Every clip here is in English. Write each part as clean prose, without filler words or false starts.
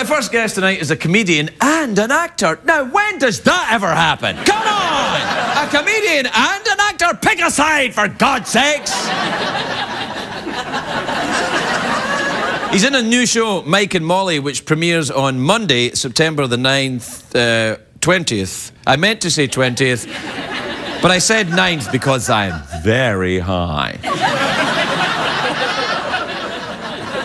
My first guest tonight is a comedian and an actor. Now, when does that ever happen? Come on! A comedian and an actor? Pick a side, for God's sakes! He's in a new show, Mike and Molly, which premieres on Monday, September the 9th, 20th. I meant to say 20th, but I said 9th because I'm very high.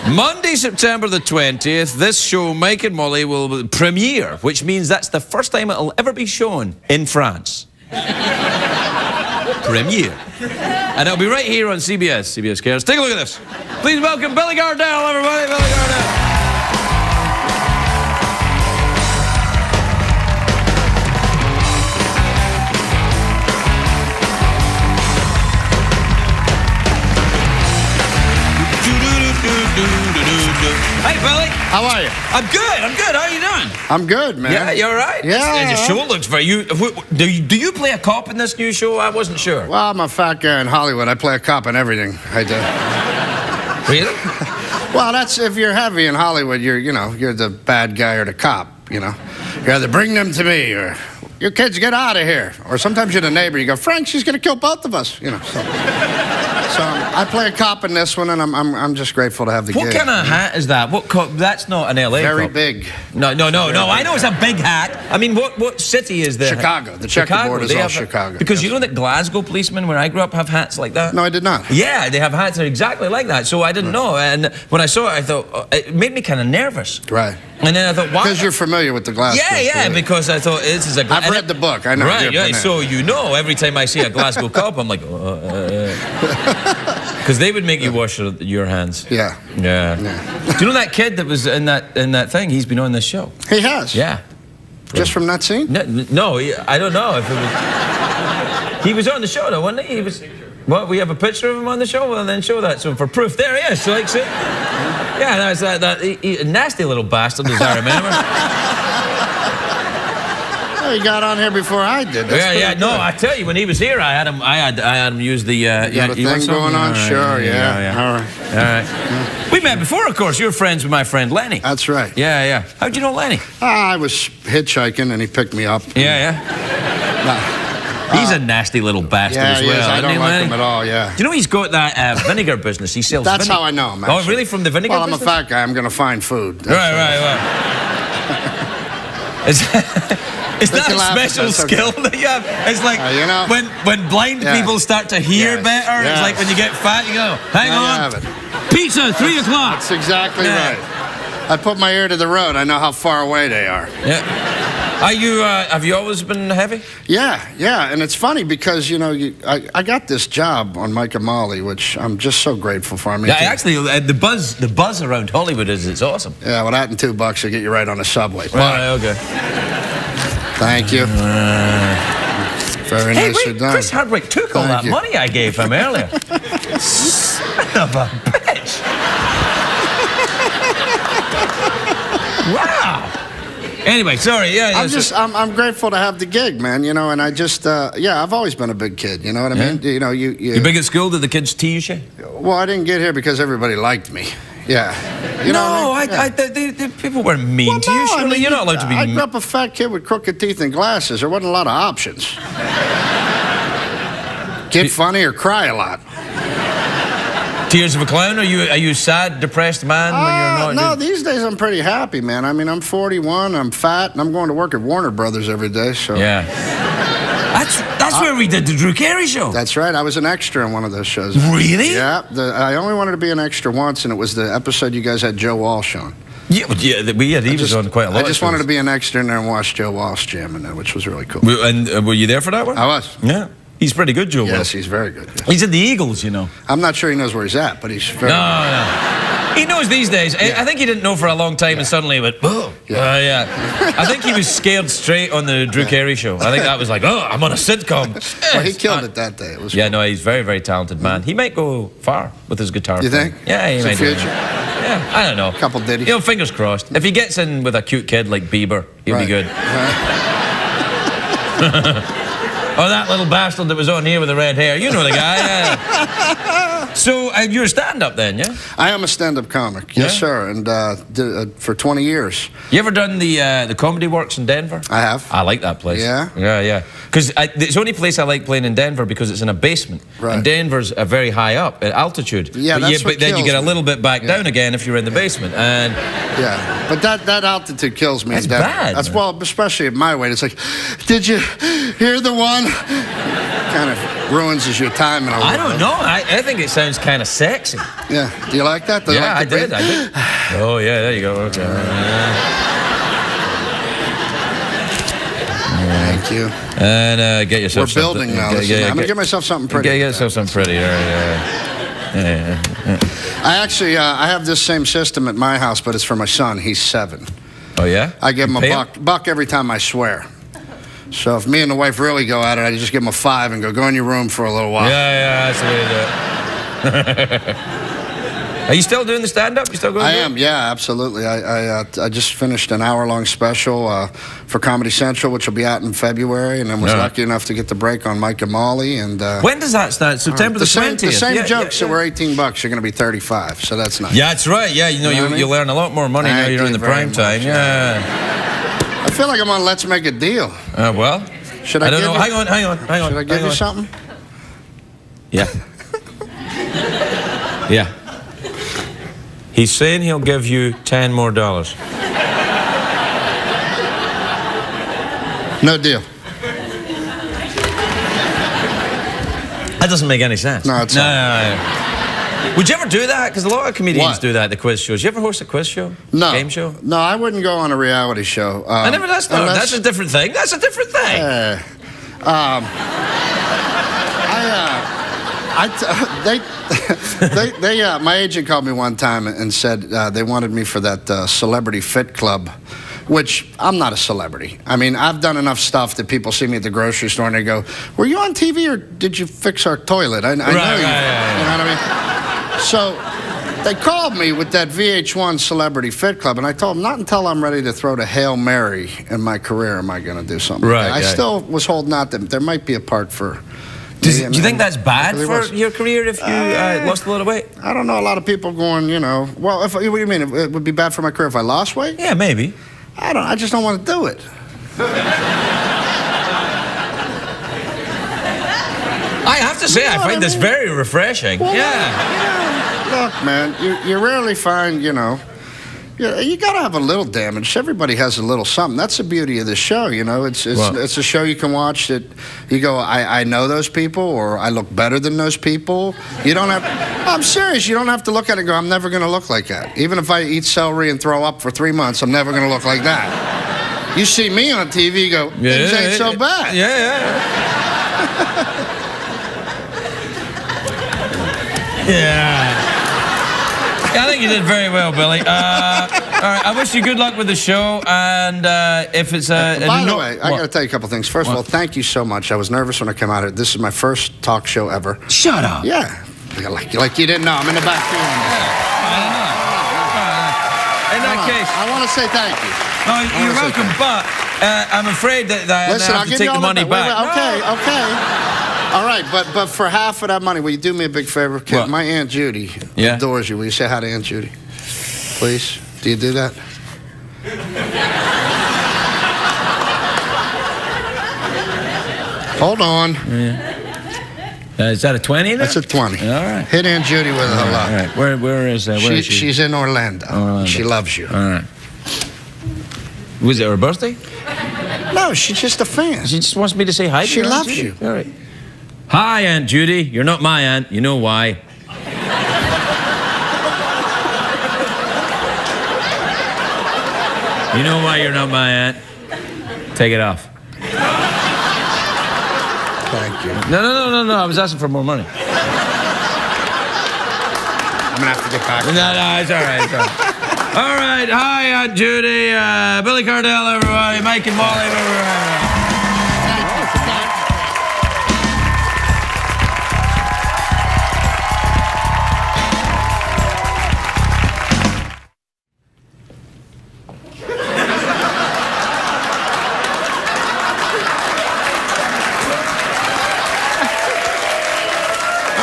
Monday, September the 20th, this show, Mike and Molly, will premiere, which means that's the first time it'll ever be shown in France. Premiere. And it'll be right here on CBS Cares. Take a look at this. Please welcome Billy Gardell, everybody. Billy Gardell. Hey, Billy. How are you? I'm good. How are you doing? I'm good, man. Yeah, you all right? Yeah. The show looks very... Do you play a cop in this new show? I wasn't sure. Well, I'm a fat guy in Hollywood. I play a cop in everything. I do. Really? Well, that's if you're heavy in Hollywood, you're the bad guy or the cop, You either bring them to me or your kids get out of here. Or sometimes you're the neighbor. You go, Frank, she's going to kill both of us, So I play a cop in this one, and I'm just grateful to have the gig. What kind of hat is that? What cop? That's not an LA Very cop. big. No. I know it's a big hat. I mean, what city is there? Chicago. The checkerboard is all Chicago. Because you know that Glasgow policemen, where I grew up, have hats like that? No, I did not. Yeah, they have hats that are exactly like that. So I didn't know. And when I saw it, I thought, it made me kind of nervous. Right. And then I thought, why? Because you're familiar with the Glasgow. Yeah, because I thought, this is a... I've read the book. I know. Right, yeah, so every time I see a Glasgow cop, I'm like... Because they would make you wash your hands. Yeah. Do you know that kid that was in that thing? He's been on this show. He has? Yeah. Just from that scene? No, I don't know if it was... He was on the show, though, wasn't he? He was... Well, we have a picture of him on the show, well, then show that. So for proof, there he is. So, like, see? Yeah, that's that nasty little bastard, as I remember. Well, he got on here before I did. No, I tell you, when he was here, I had him use the... you got a thing going on? Right, sure, yeah. All right. We met before, of course. You were friends with my friend Lenny. That's right. Yeah. How'd you know Lenny? I was hitchhiking, and he picked me up. Yeah. He's a nasty little bastard as well. Yeah, I don't like him at all, yeah. Do you know he's got that vinegar business? He sells That's how I know him, actually. Oh, really? From the vinegar business? Well, I'm a fat guy. I'm going to find food. Right. Is that a special skill that you have? It's like when blind people start to hear better, it's like when you get fat, you go, hang on, pizza, 3 o'clock. That's exactly right. I put my ear to the road. I know how far away they are. Yeah. Have you always been heavy? Yeah, and it's funny because, I got this job on Mike and Molly, which I'm just so grateful for. I mean, actually, the buzz around Hollywood it's awesome. Yeah, well, that and $2 will get you right on the subway. Right, okay. Thank you. Very nicely done. Chris Hardwick took all that money I gave him earlier. Son of a bitch. Wow. Anyway, sorry, I'm grateful to have the gig, man, and I just, I've always been a big kid, you know what I mean? You big at school? Did the kids tease you? Well, I didn't get here because everybody liked me. Yeah. The people weren't mean to you. Surely you're not allowed to be mean. I grew up a fat kid with crooked teeth and glasses. There wasn't a lot of options. Get funny or cry a lot. Tears of a clown? Are you a sad, depressed man when you're not? No, these days I'm pretty happy, man. I mean, I'm 41, I'm fat, and I'm going to work at Warner Brothers every day, so... Yeah. That's where we did the Drew Carey show. That's right. I was an extra in one of those shows. Really? Yeah. I only wanted to be an extra once, and it was the episode you guys had Joe Walsh on. Yeah, he was on quite a lot. I just wanted to be an extra in there and watch Joe Walsh jam in there, which was really cool. And were you there for that one? I was. Yeah. He's pretty good, Joe. Yes, he's very good. Yes. He's in the Eagles, I'm not sure he knows where he's at, but he's very No. He knows these days. I think he didn't know for a long time, and suddenly he went, oh. I think he was scared straight on the Drew Carey show. I think that was like, oh, I'm on a sitcom. Well, he killed it that day. It was cool. No, he's very, very talented man. He might go far with his guitar. You think? Yeah, he might. Future? Yeah, I don't know. A couple ditties. Fingers crossed. If he gets in with a cute kid like Bieber, he'll be good. Oh, that little bastard that was on here with the red hair. You know the guy, yeah. So, you're a stand-up then, yeah? I am a stand-up comic, yes, sir, and for 20 years. You ever done the Comedy Works in Denver? I have. I like that place. Yeah? Yeah. Because it's the only place I like playing in Denver because it's in a basement. Right. And Denver's very high up at altitude. Yeah, but then you get a little bit back down again if you're in the basement. And yeah, but that altitude kills me. That's bad. That's, well, especially at my weight. It's like, did you hear the one? Kind of ruins your time in a little I don't know. I think it sounds kind of sexy. Yeah. Do you like that? Yeah, I did. Oh, yeah, there you go. Okay. Thank you. And get yourself We're building now. I'm going to get myself something pretty. Get yourself something pretty. All right. Yeah. I actually, I have this same system at my house, but it's for my son. He's 7. Oh, yeah? I give him a buck every time I swear. So if me and the wife really go at it, I just give him a 5 and go in your room for a little while. Yeah, that's the way to do it. Are you still doing the stand-up? You still going? I am, yeah, absolutely. I just finished an hour-long special for Comedy Central, which will be out in February, and then was lucky enough to get the break on Mike and Molly. And when does that start? September the 20th? The same jokes that were $18 are going to be 35, so that's nice. Yeah, that's right. Yeah, you learn a lot more money now you're in the prime time. Yeah. I feel like I'm on Let's Make a Deal. Well, should I don't know. You? Hang on. Should I give you something? Yeah. Yeah. He's saying he'll give you $10 more. No deal. That doesn't make any sense. No, it's not. Would you ever do that? Because a lot of comedians do that, the quiz shows. You ever host a quiz show? No. Game show? No, I wouldn't go on a reality show. That's a different thing. That's a different thing. My agent called me one time and said they wanted me for that Celebrity Fit Club, which I'm not a celebrity. I mean, I've done enough stuff that people see me at the grocery store and they go, "Were you on TV or did you fix our toilet?" I know you. Yeah. You know what I mean? So they called me with that VH1 Celebrity Fit Club, and I told them not until I'm ready to throw the Hail Mary in my career am I going to do something. Right. I still was holding out that there might be a part for. Do you think that's bad for your career if you lost a lot of weight? I don't know. A lot of people going, well, what do you mean? It would be bad for my career if I lost weight? Yeah, maybe. I just don't want to do it. I have to say, I find this very refreshing. Well, yeah. Look, man, you rarely find, you got to have a little damage. Everybody has a little something. That's the beauty of the show, It's a show you can watch that you go, I know those people, or I look better than those people. You don't have. I'm serious. You don't have to look at it and go, I'm never going to look like that. Even if I eat celery and throw up for 3 months, I'm never going to look like that. You see me on TV, you go, things ain't so bad. Yeah. I think you did very well, Billy. All right, I wish you good luck with the show, and if it's by the way, I got to tell you a couple things. First of all, thank you so much. I was nervous when I came out here. This is my first talk show ever. Shut up. Yeah. Like you didn't know. I'm in the back room. In that case, I want to say thank you. No, you're welcome, but I'm afraid that I have to take the money back. Okay. All right, but for half of that money, will you do me a big favor? Kid? My Aunt Judy adores you. Will you say hi to Aunt Judy? Please? Do you do that? Hold on. Is that a 20? That's a 20. All right. Hit Aunt Judy with a hello. All right. Where is she? She's in Orlando. She loves you. All right. Was it her birthday? No, she's just a fan. She just wants me to say hi to She loves you. All right. Hi, Aunt Judy. You're not my aunt. You know why. You know why you're not my aunt? Take it off. Thank you. No. I was asking for more money. I'm going to have to get back. No, it's all right. All right. Hi, Aunt Judy. Billy Gardell, everybody. Mike and Molly, everybody.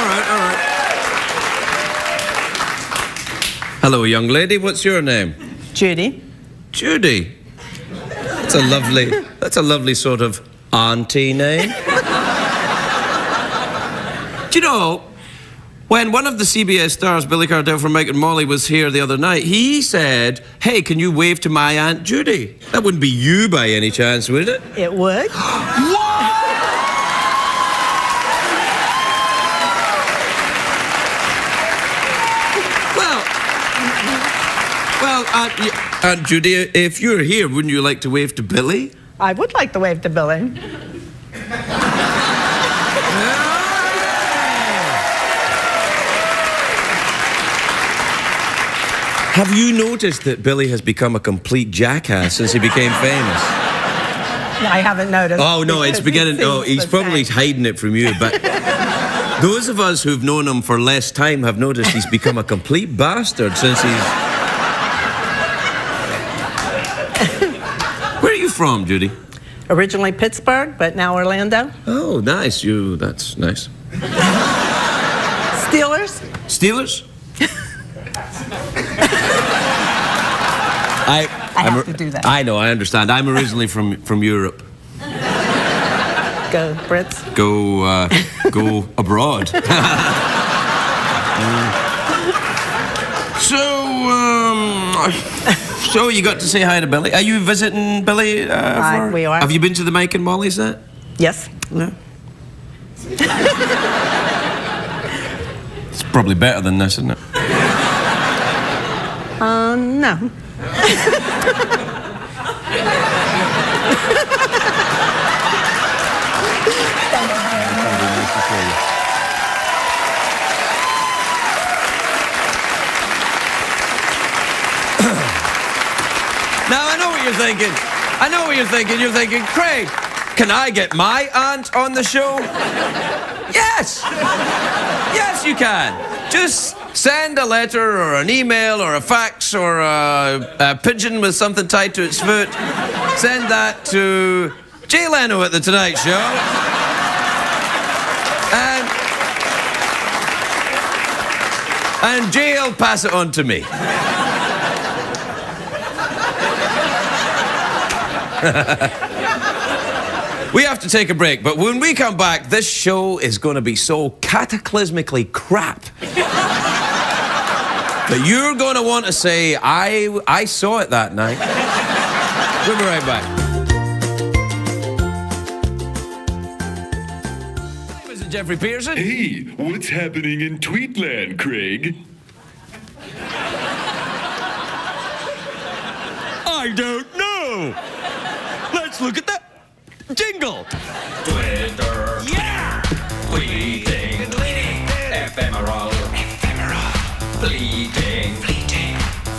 All right, all right. Hello, young lady. What's your name? Judy. Judy. That's a lovely sort of auntie name. Do you know, when one of the CBS stars, Billy Gardell from Mike and Molly, was here the other night, he said, hey, can you wave to my Aunt Judy? That wouldn't be you by any chance, would it? It would. Well, Aunt Judy, if you're here, wouldn't you like to wave to Billy? I would like to wave to Billy. Have you noticed that Billy has become a complete jackass since he became famous? I haven't noticed. Oh, no, it's beginning. Oh, he's probably hiding it from you, but those of us who've known him for less time have noticed he's become a complete bastard since he's... Where are you from, Judy? Originally Pittsburgh, but now Orlando. Oh, nice. That's nice. Steelers. Steelers? I have to do that. I know, I understand. I'm originally from Europe. Go Brits. Go abroad. So you got to say hi to Billy. Are you visiting Billy? We are. Have you been to the Mike and Molly set? Yes. No. It's probably better than this, isn't it? No. Now, I know what you're thinking. I know what you're thinking. You're thinking, Craig, can I get my aunt on the show? Yes! Yes, you can. Just send a letter or an email or a fax or a pigeon with something tied to its foot. Send that to Jay Leno at The Tonight Show. And Jay will pass it on to me. We have to take a break, but when we come back, this show is going to be so cataclysmically crap that you're going to want to say, I saw it that night. We'll be right back. Hi, Mr. Jeffrey Pearson. Hey, what's happening in Tweetland, Craig? I don't know. Let's look at that jingle. Twitter. Yeah. Tweeting. Ephemeral. Fleeting.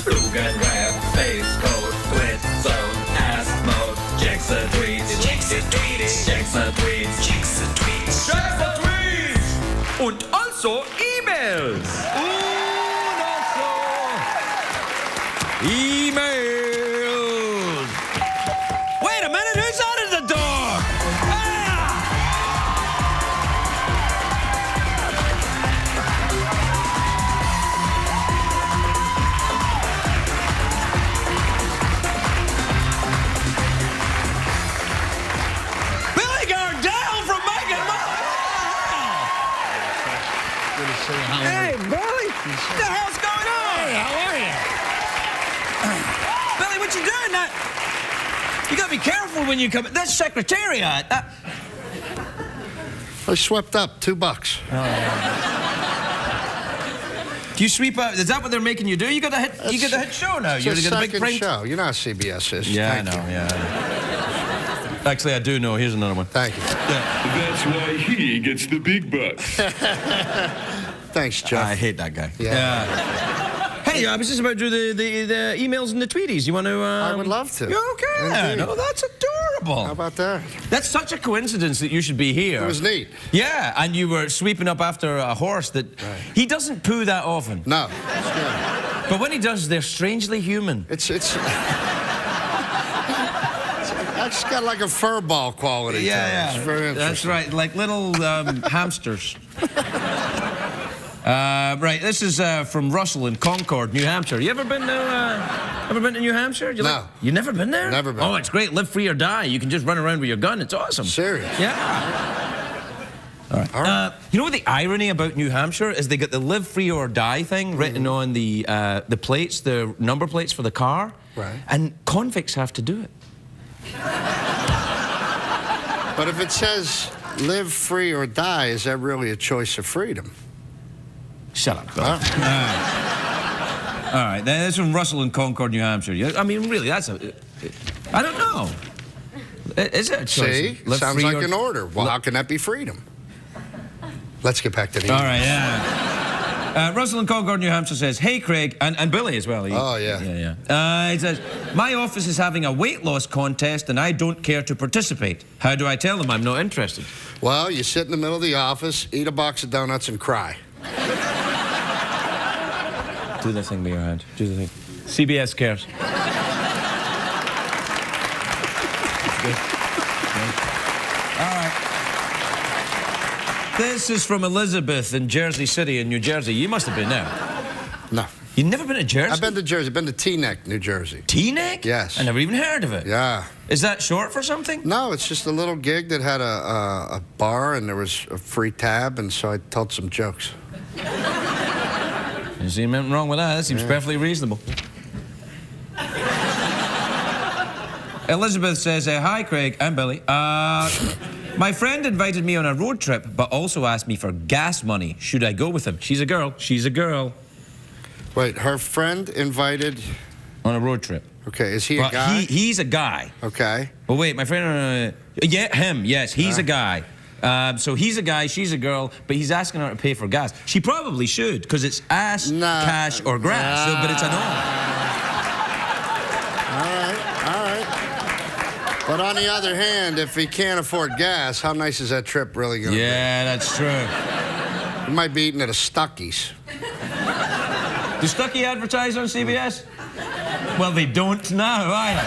Flugan web. Face code. Twit zone. Ask mode. Checks the tweets. Checks the tweets. Und also E-Mails. E-Mails. Wait a minute, who's out of the door? Billy Gardell from Mike and Molly. Hey, Billy. What the hell's going on? Hey, how are you? Billy, what you doing? You gotta be careful when you come. That's Secretariat. I swept up $2. Do you sweep out? Is that what they're making you do? You got a hit. You got a hit show now. It's You a got a big second prank show. You know how CBS is. Yeah, Thank I know. you. Yeah. Actually, I do know. Here's another one. Thank you. That's why he gets the big bucks. Thanks, Jeff. I hate that guy. Yeah. Hey, I was just about to do the emails and the tweeties. You want to? I would love to. You okay? Indeed. No, that's adorable. How about that? That's such a coincidence that you should be here. It was neat. Yeah, and you were sweeping up after a horse that... Right. He doesn't poo that often. No. It's good. But when he does, they're strangely human. It's got like a fur ball quality to it. It's very interesting. That's right, like little hamsters. Right, this is from Russell in Concord, New Hampshire. You ever been to New Hampshire? No. You never been there? Never been. Oh, it's great. Live free or die. You can just run around with your gun. It's awesome. Serious? Yeah. All right. All right. You know what the irony about New Hampshire is? They got the live free or die thing written on the plates, the number plates for the car. Right. And convicts have to do it. But if it says live free or die, is that really a choice of freedom? Shut up, Bill. All right. All right, that's from Russell in Concord, New Hampshire. I mean, really, that's a... I don't know. Is it a choice? See? Live Sounds free like or- an order. Well, how can that be freedom? Let's get back to the All right, yeah. Russell in Concord, New Hampshire says, hey, Craig, and Billy as well. Oh, yeah. Yeah. He says, my office is having a weight loss contest and I don't care to participate. How do I tell them I'm not interested? Well, you sit in the middle of the office, eat a box of donuts, and cry. Do the thing with your hand. Do the thing. CBS cares. All right. This is from Elizabeth in Jersey City in New Jersey. You must have been there. No. You've never been to Jersey? I've been to Jersey. I've been to Teaneck, New Jersey. Teaneck? Yes. I never even heard of it. Yeah. Is that short for something? No, it's just a little gig that had a bar and there was a free tab, and so I told some jokes. You see nothing wrong with that. That seems perfectly reasonable. Elizabeth says, hi, Craig. I'm Billy. My friend invited me on a road trip, but also asked me for gas money. Should I go with him? She's a girl. She's a girl. Wait, her friend invited... On a road trip. Okay, is he Well, a guy? He's a guy. Okay. Well, wait, my friend... yeah, him, yes. He's a guy. So he's a guy, she's a girl, but he's asking her to pay for gas. She probably should, because it's ass, cash, or grass. So, but it's an All right. But on the other hand, if he can't afford gas, how nice is that trip really going to be? Yeah, that's true. He might be eating at a Stuckey's. Do Stuckey advertise on CBS? Well, they don't now, either.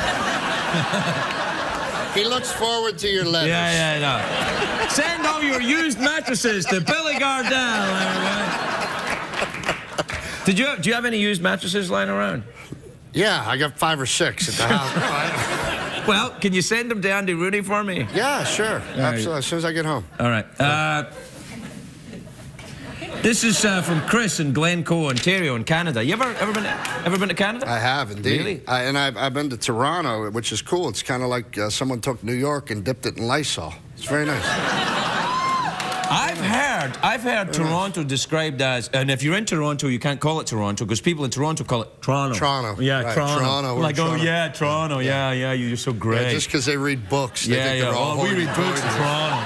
He looks forward to your letters. Yeah, no. Send all your used mattresses to Billy Gardell, everybody. Do you have any used mattresses lying around? Yeah, I got 5 or 6 at the house. Well, can you send them to Andy Rooney for me? Yeah, sure. Absolutely. As soon as I get home. All right. This is from Chris in Glencoe, Ontario, in Canada. You ever been to Canada? I have, indeed. Really? I've been to Toronto, which is cool. It's kind of like someone took New York and dipped it in Lysol. It's very nice. I've heard Toronto described as, and if you're in Toronto, you can't call it Toronto because people in Toronto call it Toronto. Toronto. Yeah, Right, Toronto. Toronto, we're Like, Toronto. oh yeah, Toronto. Yeah, you're so great. Yeah, just because they read books, they think they're all we read books in Toronto.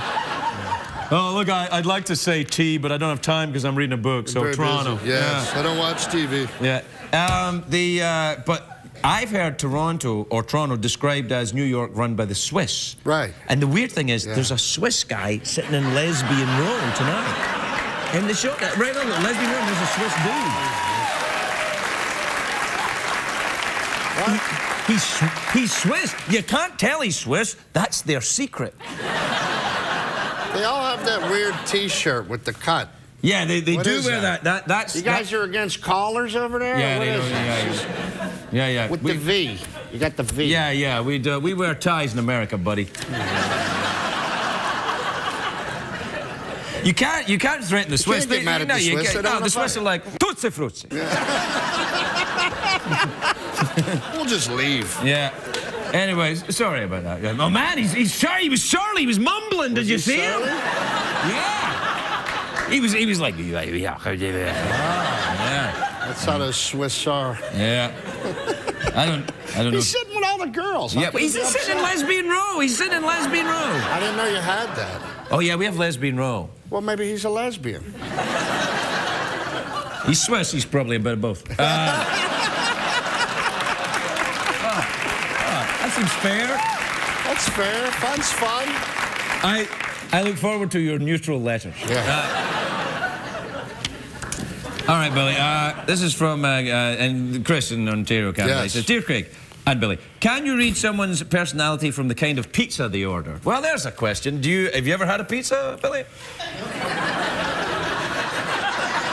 Oh, look, I'd like to say tea, but I don't have time because I'm reading a book. So Very Toronto. busy. Yes, I don't watch TV. Yeah. But I've heard Toronto described as New York run by the Swiss. Right. And the weird thing is, there's a Swiss guy sitting in Lesbian Row tonight. In the show, right on the Lesbian Row, there's a Swiss dude. What? He's Swiss. You can't tell he's Swiss. That's their secret. They all have that weird T-shirt with the cut. Yeah, they What do is wear that? That's You guys are against collars over there? Yeah, What they is do. this? Yeah. With the V. You got the V. Yeah. We wear ties in America, buddy. You can't threaten the Swiss. can't get mad at the Swiss. They don't wanna the Swiss fight. are like Tutsi Frutti. We'll just leave. Yeah. Anyways, sorry about that. Oh man, he's sorry. He was Charlie. He was mumbling. Did you see him? Yeah. He was like yeah. That's how the Swiss are. Yeah. I don't know. He's sitting with all the girls. How Yeah, can but he's he be sitting in upset? Lesbian Row. He's sitting in Lesbian Row. I didn't know you had that. Oh yeah, we have Lesbian Row. Well, maybe he's a lesbian. He's Swiss. He's probably a bit of both. That seems fair. That's fair. Fun's fun. I look forward to your neutral letters. Yeah. All right, Billy. This is from and Chris in Ontario, Canada. Yes. He says, "Dear Craig and Billy, can you read someone's personality from the kind of pizza they order?" Well, there's a question. Have you ever had a pizza, Billy?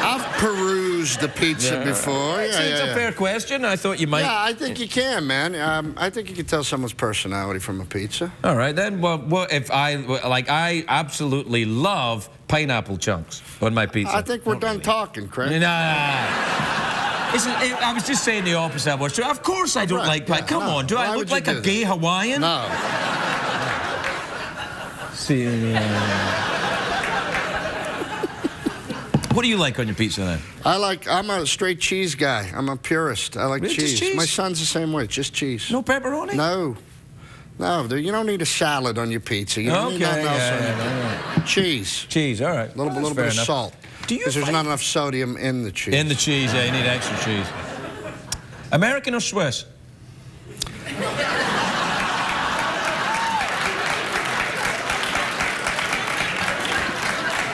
How I've perused the pizza before. It's a fair question. I thought you might. Yeah, I think you can, man. I think you can tell someone's personality from a pizza. All right, then. Well, what if I absolutely love pineapple chunks on my pizza. I think we're done talking, Craig. I was just saying the opposite. Of course I don't like pie. Come on, do I look like a gay Hawaiian? No. See. What do you like on your pizza then? I'm a straight cheese guy. I'm a purist. I like Really? cheese. Just cheese. My son's the same way, just cheese. No pepperoni? No. No, you don't need a salad on your pizza. You don't need nothing else on your cheese. Cheese, all right. A little bit of salt. Because there's not enough sodium in the cheese. In the cheese, yeah, you need extra cheese. American or Swiss?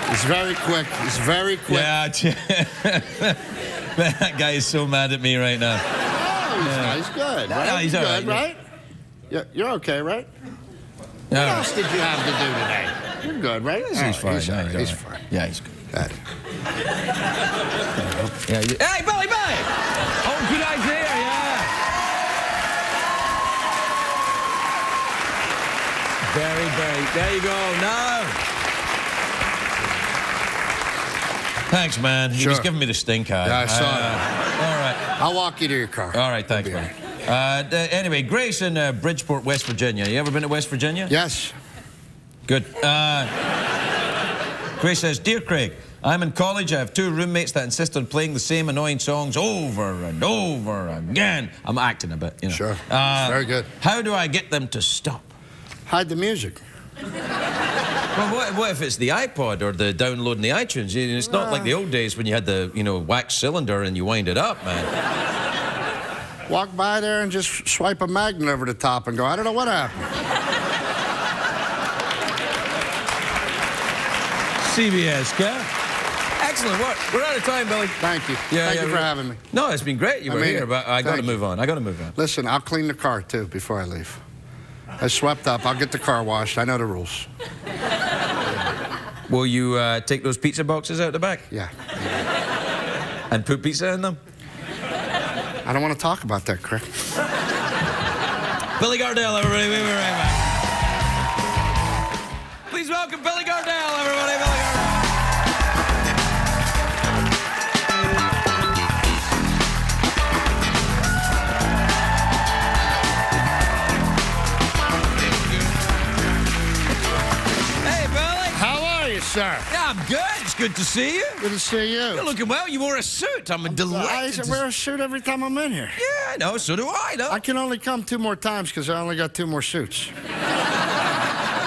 He's very quick. He's very quick. Yeah, that guy is so mad at me right now. Oh, he's good. Right? No, he's all good, right. Yeah, you're okay, right? What else did you have to do today? You're good, right? He's fine. He's fine. Yeah, he's good. Good. Hey, Billy! Oh, good idea, yeah. Very. There you go. No. Thanks, man. He was giving me the stink eye. Yeah, I saw it. All right. I'll walk you to your car. All right, thanks, man. Anyway, Grace in Bridgeport, West Virginia. You ever been to West Virginia? Yes. Good. Grace says, Dear Craig, I'm in college. I have 2 roommates that insist on playing the same annoying songs over and over again. I'm acting a bit, you know. Sure. Very good. How do I get them to stop? Hide the music. Well, what if it's the iPod or the downloading the iTunes? It's not like the old days when you had the, wax cylinder and you wind it up, man. Walk by there and just swipe a magnet over the top and go, I don't know what happened. CBS, yeah. Excellent work. We're out of time, Billy. Thank you. Thank you for having me. No, it's been great. You were here, but I got to move on. Listen, I'll clean the car, too, before I leave. I swept up. I'll get the car washed. I know the rules. Will you take those pizza boxes out the back? Yeah. And put pizza in them? I don't want to talk about that, Craig. Billy Gardell, everybody. We'll be right back. Please welcome Billy Gardell, everybody. Billy Gardell. Hey, Billy. How are you, sir? Yeah, I'm good. It's good to see you. Good to see you. You're looking well. You wore a suit. I'm delighted. I wear a suit every time I'm in here. Yeah, I know. So do I, though. I can only come 2 more times because I only got 2 more suits.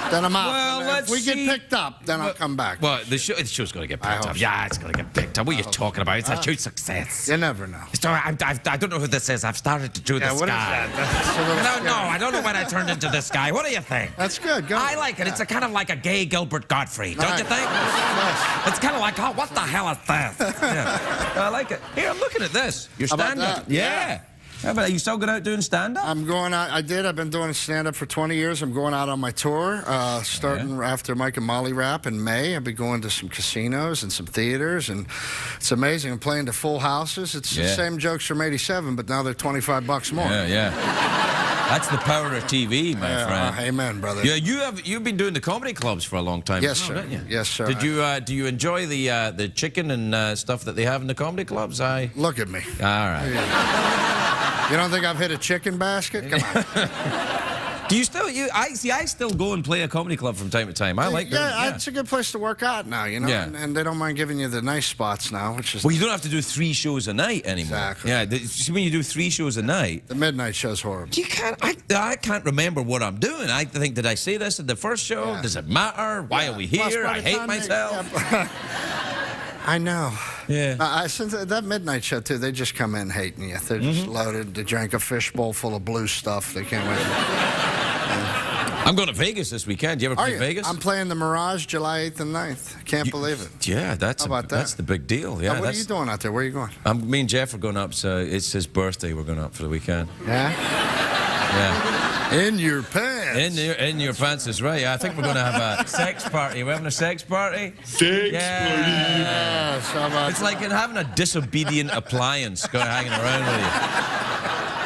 Then I'm out. Well, if we get picked up, then I'll come back. Well, the show's going to get picked up. so. Yeah, it's going to get picked up. What are you talking about? It's a huge success. You never know. So I don't know who this is. I've started to do this What is guy. that? No, I don't know when I turned into this guy. What do you think? That's good. Go. I like it. It's a kind of like a gay Gilbert Gottfried, don't you think? Nice. It's kind of like, oh, what the hell is this? Yeah. I like it. Here, I'm looking at this. Your How about stand-up. that? Yeah. How about, are you still going out doing stand-up? I'm going out. I've been doing stand-up for 20 years. I'm going out on my tour, starting after Mike and Molly wrap in May. I'll be going to some casinos and some theaters, and it's amazing. I'm playing to full houses. It's the same jokes from '87, but now they're $25 more. Yeah. That's the power of TV, my friend. Amen, brother. Yeah, you've been doing the comedy clubs for a long time. Yes, sir. Didn't you? Yes, sir. Do you enjoy the chicken and stuff that they have in the comedy clubs? Look at me. All right. You don't think I've hit a chicken basket? Come on. Do you still? I still go and play a comedy club from time to time. I like that. Yeah, it's a good place to work out now, you know. Yeah. And they don't mind giving you the nice spots now, which is. Well, you don't have to do 3 shows a night anymore. Exactly. Yeah. See, when you do 3 shows a night, The midnight show's horrible. you can't. I can't remember what I'm doing. I think, did I say this at the first show? Yeah. Does it matter? Why are we Plus, here? by I the hate time myself. I know. Yeah. Since that midnight show too, they just come in hating you. They're just loaded. They drank a fishbowl full of blue stuff. They can't wait. I'm going to Vegas this weekend. Do you ever play Vegas? I'm playing the Mirage July 8th and 9th. Can't believe it. Yeah, that's How about that? That's the big deal. Yeah. What are you doing out there? Where are you going? Me and Jeff are going up. So it's his birthday. We're going up for the weekend. Yeah. Yeah. In your pants. pants. In your pants is right. I think we're going to have a sex party. We're having a sex party? Sex Yeah, so about It's like having a disobedient appliance hanging around with you.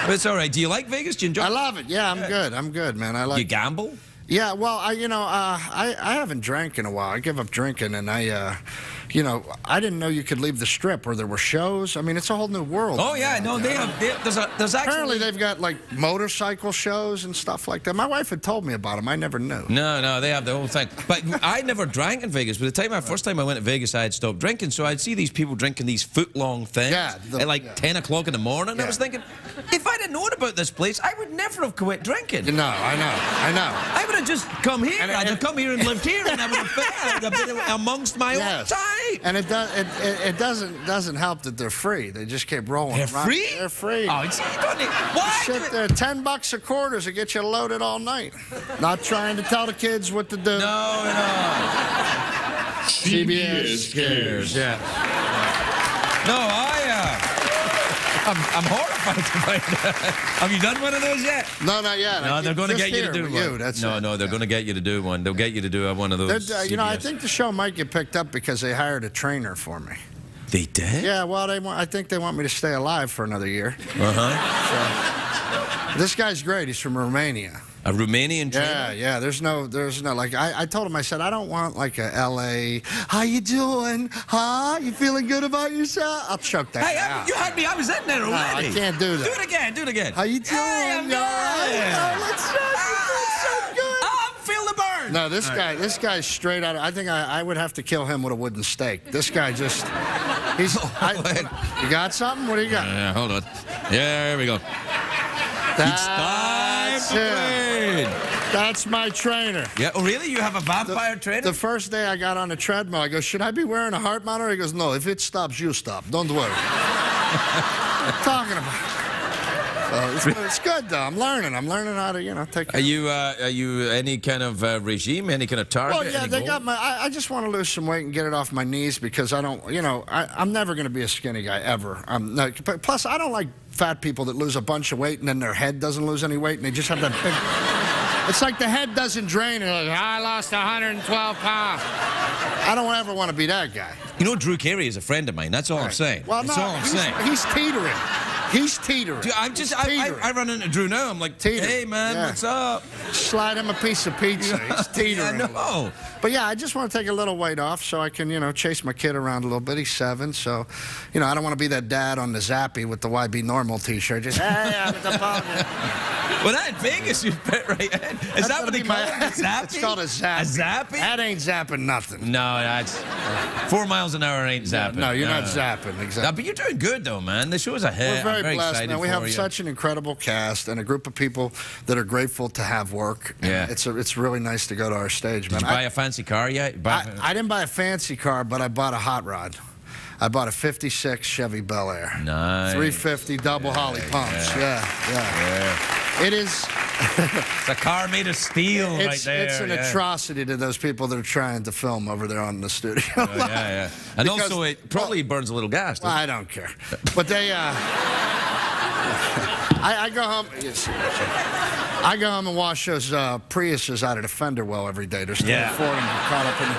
But it's all right. Do you like Vegas? Do you enjoy I it? love it. Yeah, I'm good, man. I like. You gamble? Yeah, well, I haven't drank in a while. I gave up drinking, and I didn't know you could leave the Strip where there were shows. I mean, it's a whole new world. Oh, yeah. No, there's actually... Apparently, they've got, like, motorcycle shows and stuff like that. My wife had told me about them. I never knew. No, they have the whole thing. But I never drank in Vegas. By the time first time I went to Vegas, I had stopped drinking, so I'd see these people drinking these foot-long things at like 10 o'clock in the morning. Yeah. I was thinking, if I'd have known about this place, I would never have quit drinking. No, I know. I would have just come here. I'd have come here and lived here, and I would have been amongst my own time. And it doesn't help that they're free. They just keep rolling. They're around. free? They're free. Oh, it's why? Shit, they're $10 a quarter to get you loaded all night. Not trying to tell the kids what to do. No. CBS cares. Yeah. No, I'm horrified to find out. Have you done one of those yet? No, not yet. No, they're going to get you to do one. No, They're going to get you to do one. They'll get you to do one of those. I think the show might get picked up because they hired a trainer for me. They did? Yeah, well, I think they want me to stay alive for another year. Uh-huh. So, this guy's great. He's from Romania. A Romanian trainer? Yeah. There's no like. I told him. I said I don't want like a L.A. How you doing? Huh? You feeling good about yourself? I'll choke that. Hey, out. you had me. I was in there already. I can't do that. Do it again. How you doing? Hey, I'm You all right? good. Oh, let's so good. Oh, feel the burn. No, this guy's straight out. I think I would have to kill him with a wooden stake. This guy just. You got something? What do you got? Yeah, hold on. Yeah, here we go. It's time to play. That's my trainer. Yeah. Oh, really? You have a vampire trainer? The first day I got on the treadmill, I go, should I be wearing a heart monitor? He goes, no, if it stops, you stop. Don't worry. What are you talking about? It's good, though. I'm learning how to, take care. Are you any kind of regime, any kind of target? Well, yeah, they got my. I just want to lose some weight and get it off my knees because I don't. I'm never going to be a skinny guy ever. Plus, I don't like fat people that lose a bunch of weight and then their head doesn't lose any weight and they just have that big. It's like the head doesn't drain. And like, I lost 112 pounds. I don't ever want to be that guy. You know, Drew Carey is a friend of mine. That's all I'm saying. Well, That's all I'm saying. He's teetering. He's teetering. Dude, I run into Drew now. I'm like, Teetering. hey, man, what's up? Slide him a piece of pizza. He's teetering. I know. But yeah, I just want to take a little weight off so I can, chase my kid around a little bit. He's 7, so, I don't want to be that dad on the Zappy with the YB Normal t-shirt. Just, hey, I'm at the phone. Well, that in Vegas, you bet right in. Is that what they call it? A zappy? It's called a zappy. A zappy? That ain't zapping nothing. No, that's 4 miles an hour ain't zapping. No, you're not zapping, exactly. No, but you're doing good, though, man. The show's a hit. We're very blessed, excited man. We have for you. such an incredible cast and a group of people that are grateful to have work. Yeah. It's really nice to go to our stage, man. Did you buy a fancy car yet? I didn't buy a fancy car, but I bought a hot rod. I bought a 56 Chevy Bel Air. Nice. 350 double Holly pumps. Yeah. It is. It's a car made of steel right there. It's an atrocity to those people that are trying to film over there on the studio. Yeah. And Because- also, it probably burns a little gas. Well, I don't care. But they, I go home. I go home and wash those Priuses out of the fender well every day. They're still affording them, caught up in the.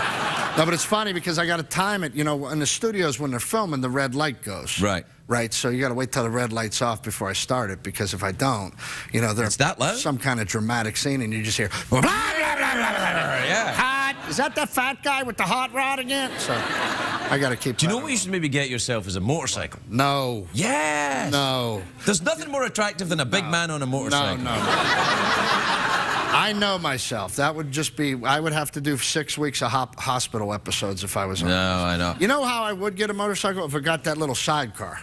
No, but it's funny because I got to time it. In the studios when they're filming, the red light goes. Right. So you got to wait till the red light's off before I start it because if I don't, there's that loud? some kind of dramatic scene and you just hear. Blah, blah, blah, blah, blah. Yeah. Hot. Is that the fat guy with the hot rod again? So I got to keep. Do you know what you should maybe get yourself is a motorcycle? No. Yes. No. There's nothing more attractive than a big man on a motorcycle. No. I know myself. That would just be. I would have to do 6 weeks of hospital episodes if I was on. No, I know. You know how I would get a motorcycle if I got that little sidecar?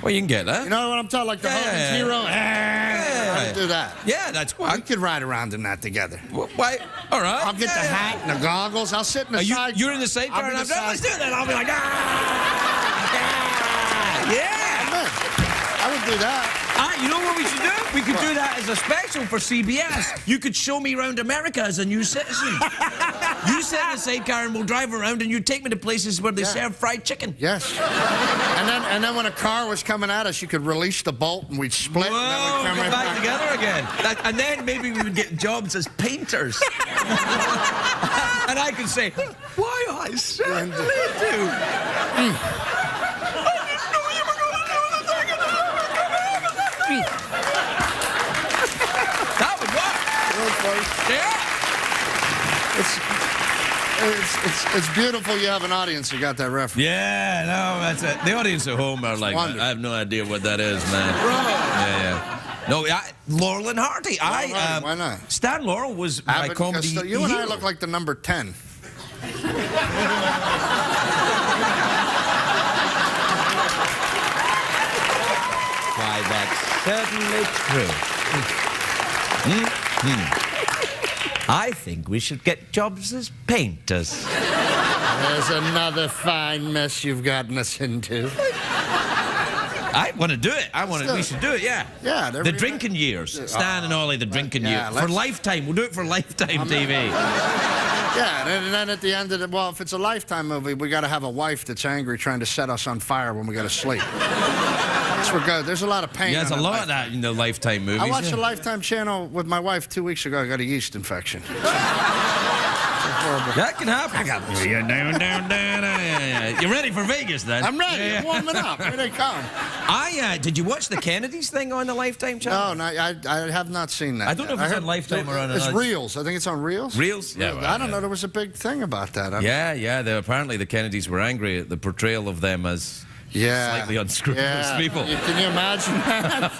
Well, you can get that. You know what I'm talking? Like the Hogan's Hero. I would do that. Yeah, that's We could ride around in that together. Why? All right. I'll get the hat and the goggles. I'll sit in the sidecar. You're in the sidecar and I'm let's do that. I'll be like, I would do that. You know what we should do? We could do that as a special for CBS. You could show me around America as a new citizen. You sit in the sidecar and we'll drive around and you take me to places where they serve fried chicken. Yes. And then when a car was coming at us, you could release the bolt and we'd split. Whoa, and then we'd come come right back together again. And then maybe we would get jobs as painters. And I could say, why, I certainly do. That would work. Yeah. It's beautiful you have an audience who got that reference. Yeah, no, that's it. The audience at home are like, Wonderful. I have no idea what that is, man. Yeah. No, Laurel and Hardy. Why not? Stan Laurel was my Abbott comedy Costello. You and I hero. look like the number 10. Why, that's certainly true. I think we should get jobs as painters. There's another fine mess you've gotten us into. I want to do it. We should do it, yeah. Yeah. The drinking years. Stan and Ollie, the drinking yeah, years. For Lifetime. We'll do it for Lifetime TV. Yeah, and then at the end of it, well, if it's a Lifetime movie, we got to have a wife that's angry trying to set us on fire when we go to sleep. We're good. There's a lot Yeah, of pain. there's a lot of that in the Lifetime movies. I watched yeah. the Lifetime channel with my wife 2 weeks ago. I got a yeast infection. That can happen. You ready for Vegas then? I'm ready. Yeah. I'm warming up. Here they come. Did you watch the Kennedys thing on the Lifetime channel? No, I have not seen that. I don't know if it's on Lifetime or on It's another- Reels. I think it's on Reels. Reels? Yeah, well, I don't know. There was a big thing about that. Apparently the Kennedys were angry at the portrayal of them as slightly unscrupulous people. Can you imagine that?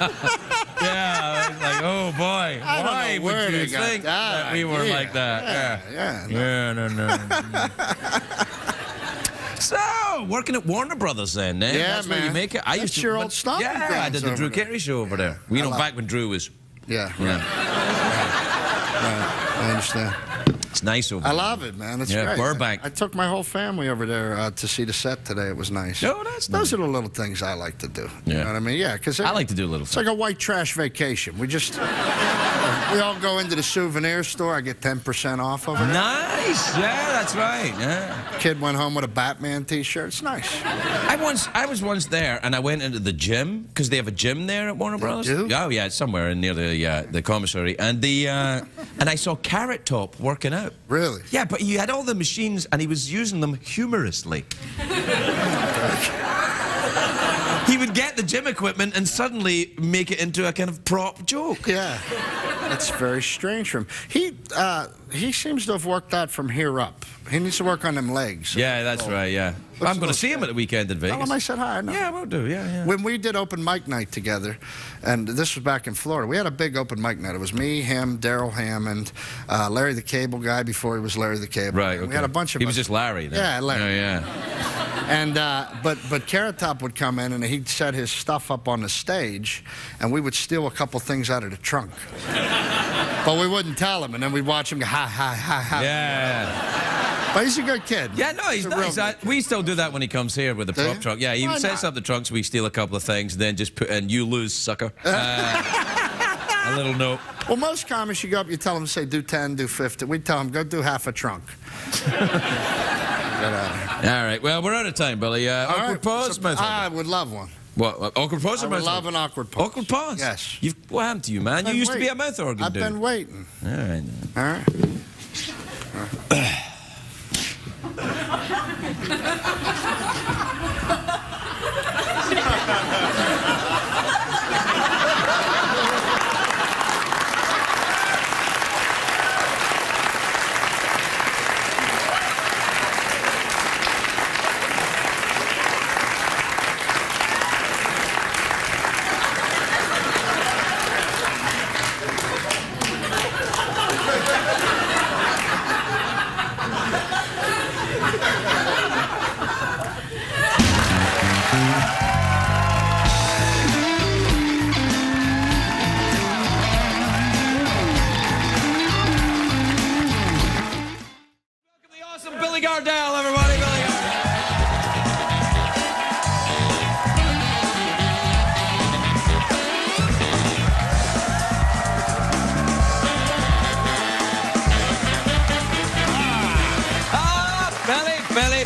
Yeah, I was like, oh boy, I don't why know where would you they got think that that we were idea. like that? Yeah, no. So, working at Warner Brothers then, eh? Yeah, That's where you man. make it. I used That's to your old stomping Yeah, I grounds did the Drew over there. Carey show over there. You know, back when Drew was. Yeah. Yeah. I understand. It's nice over I there. love it, man. It's Yeah, great. Burbank. I took my whole family over there to see the set today. It was nice. Oh, that's Those nice. are the little things I like to do. Yeah. You know what I mean? Yeah, because I like to do little It's like a white trash vacation. We just we all go into the souvenir store. I get 10% off over there. Nice. Yeah, that's right. Yeah. Kid went home with a Batman T-shirt. It's nice. I was once there, and I went into the gym because they have a gym there at Warner Brothers. do? Oh yeah, it's somewhere in near the commissary, and and I saw Carrot Top working out. Really? Yeah, but he had all the machines, and he was using them humorously. He would get the gym equipment and suddenly make it into a kind of prop joke. Yeah. That's very strange for him. He seems to have worked that from here up. He needs to work on them legs. Yeah, that's right. Yeah, I'm going to see him at the weekend in Vegas. Tell him I said hi. No. Yeah, we'll do. Yeah. When we did open mic night together, and this was back in Florida, we had a big open mic night. It was me, him, Daryl Hammond, Larry the Cable Guy before he was Larry the Cable. Right. And Okay. We had a bunch of. He was just Larry. Then. Yeah, Larry. Yeah. And but Carrot Top would come in and he'd set his stuff up on the stage, and we would steal a couple things out of the trunk. But we wouldn't tell him, and then we'd watch him go ha ha ha ha. Yeah. But he's a good kid. Yeah, no, he's a real nice. good We still do that when he comes here with the Do prop you? truck. Yeah, he Why sets not? up the trunks, we steal a couple of things, then just put in, you lose, sucker. A little note. Well, most comics, you go up, you tell them, say, do 10, do 50. We tell them, go do half a trunk. Get out of here. All right, well, we're out of time, Billy. Awkward All right, pause, so- mouth I organ? would love one. What, awkward pause I or would mouth love organ? an awkward pause. Awkward pause? Yes. What happened to you, man? You used to be a mouth organ I've dude. been waiting. All right. All right. Welcome the awesome Billy Gardell, everybody. Billy Gardell.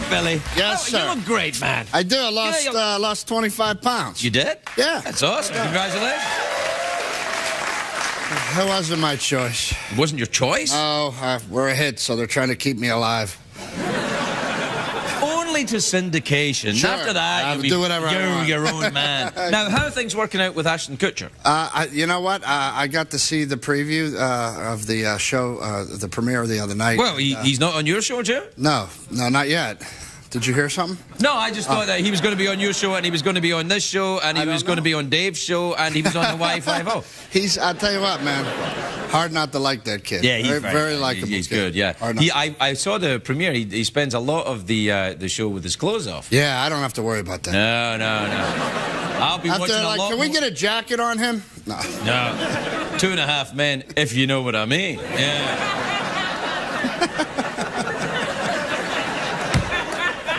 Billy. Billy. Yes, Oh, sir. You look great, man. I do. I lost, Yeah, lost 25 pounds. You did? Yeah. That's awesome. Congratulations. It wasn't my choice. It wasn't your choice? Oh, we're a hit, so they're trying to keep me alive. Only to syndication. Sure. After that, I'll you'll be do whatever I want. your own man. Now, how are things working out with Ashton Kutcher? You know what? I got to see the preview of the show, the premiere the other night. Well, he's not on your show, Joe? No, not yet. Did you hear something? No, I just thought that he was going to be on your show, and he was going to be on this show, and he was going to be on Dave's show, and he was on the Y50. I'll tell you what, man. Hard not to like that kid. Yeah, he's very likable. He's kid. good, yeah. I saw the premiere. He spends a lot of the show with his clothes off. Yeah, I don't have to worry about that. No. I'll be watching a lot Can we get a jacket on him? No. No. 2.5 Men, if you know what I mean. Yeah.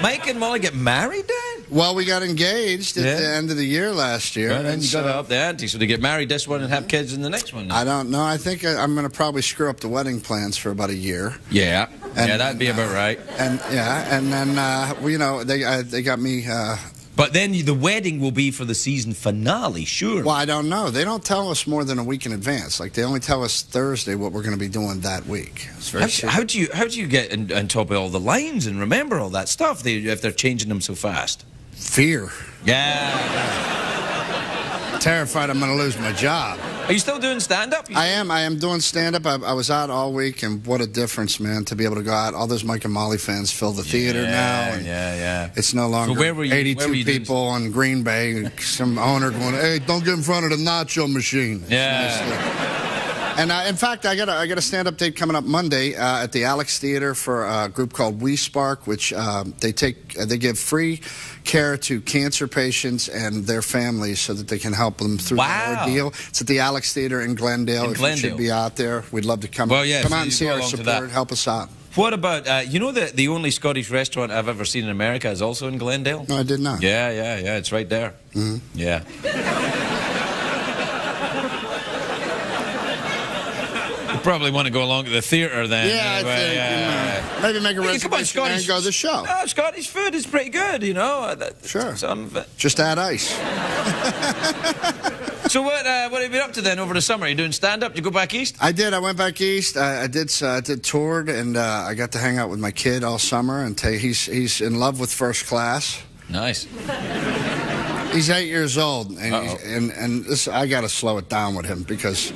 Mike and Molly get married, Dad? Well, we got engaged at the end of the year last year. Well, then you got to up the ante. So they get married this one and have kids in the next one. Then. I don't know. I think I'm going to probably screw up the wedding plans for about a year. Yeah. That'd be about right. And then they got me. But then the wedding will be for the season finale, sure. Well, I don't know. They don't tell us more than a week in advance. Like, they only tell us Thursday what we're going to be doing that week. It's very how do you get on top of all the lines and remember all that stuff if they're changing them so fast? Fear. Yeah. Terrified I'm going to lose my job. Are you still doing stand-up? I am doing stand-up. I was out all week, and what a difference, man, to be able to go out. All those Mike and Molly fans fill the theater now. And yeah. It's no longer So where were you 82 people on Green Bay. Some owner going, hey, don't get in front of the nacho machine. Yeah. And in fact, I got a stand-up date coming up Monday at the Alex Theater for a group called We Spark, which they give free care to cancer patients and their families so that they can help them through the ordeal. It's at the Alex Theater in Glendale. You should be out there. We'd love to come. Well, yeah, come out and see our support. Help us out. What about the only Scottish restaurant I've ever seen in America is also in Glendale? No, I did not. Yeah. It's right there. Mm-hmm. Yeah. Probably want to go along to the theater then. Yeah, I think maybe make a reservation and go to the show. No, Scottish food is pretty good, you know. Sure. Some of it. Just add ice. So what have you been up to then over the summer? Are you doing stand-up? You go back east? I did. I went back east. I did toured, and I got to hang out with my kid all summer. And he's in love with First Class. Nice. He's 8 years old, and this, I got to slow it down with him because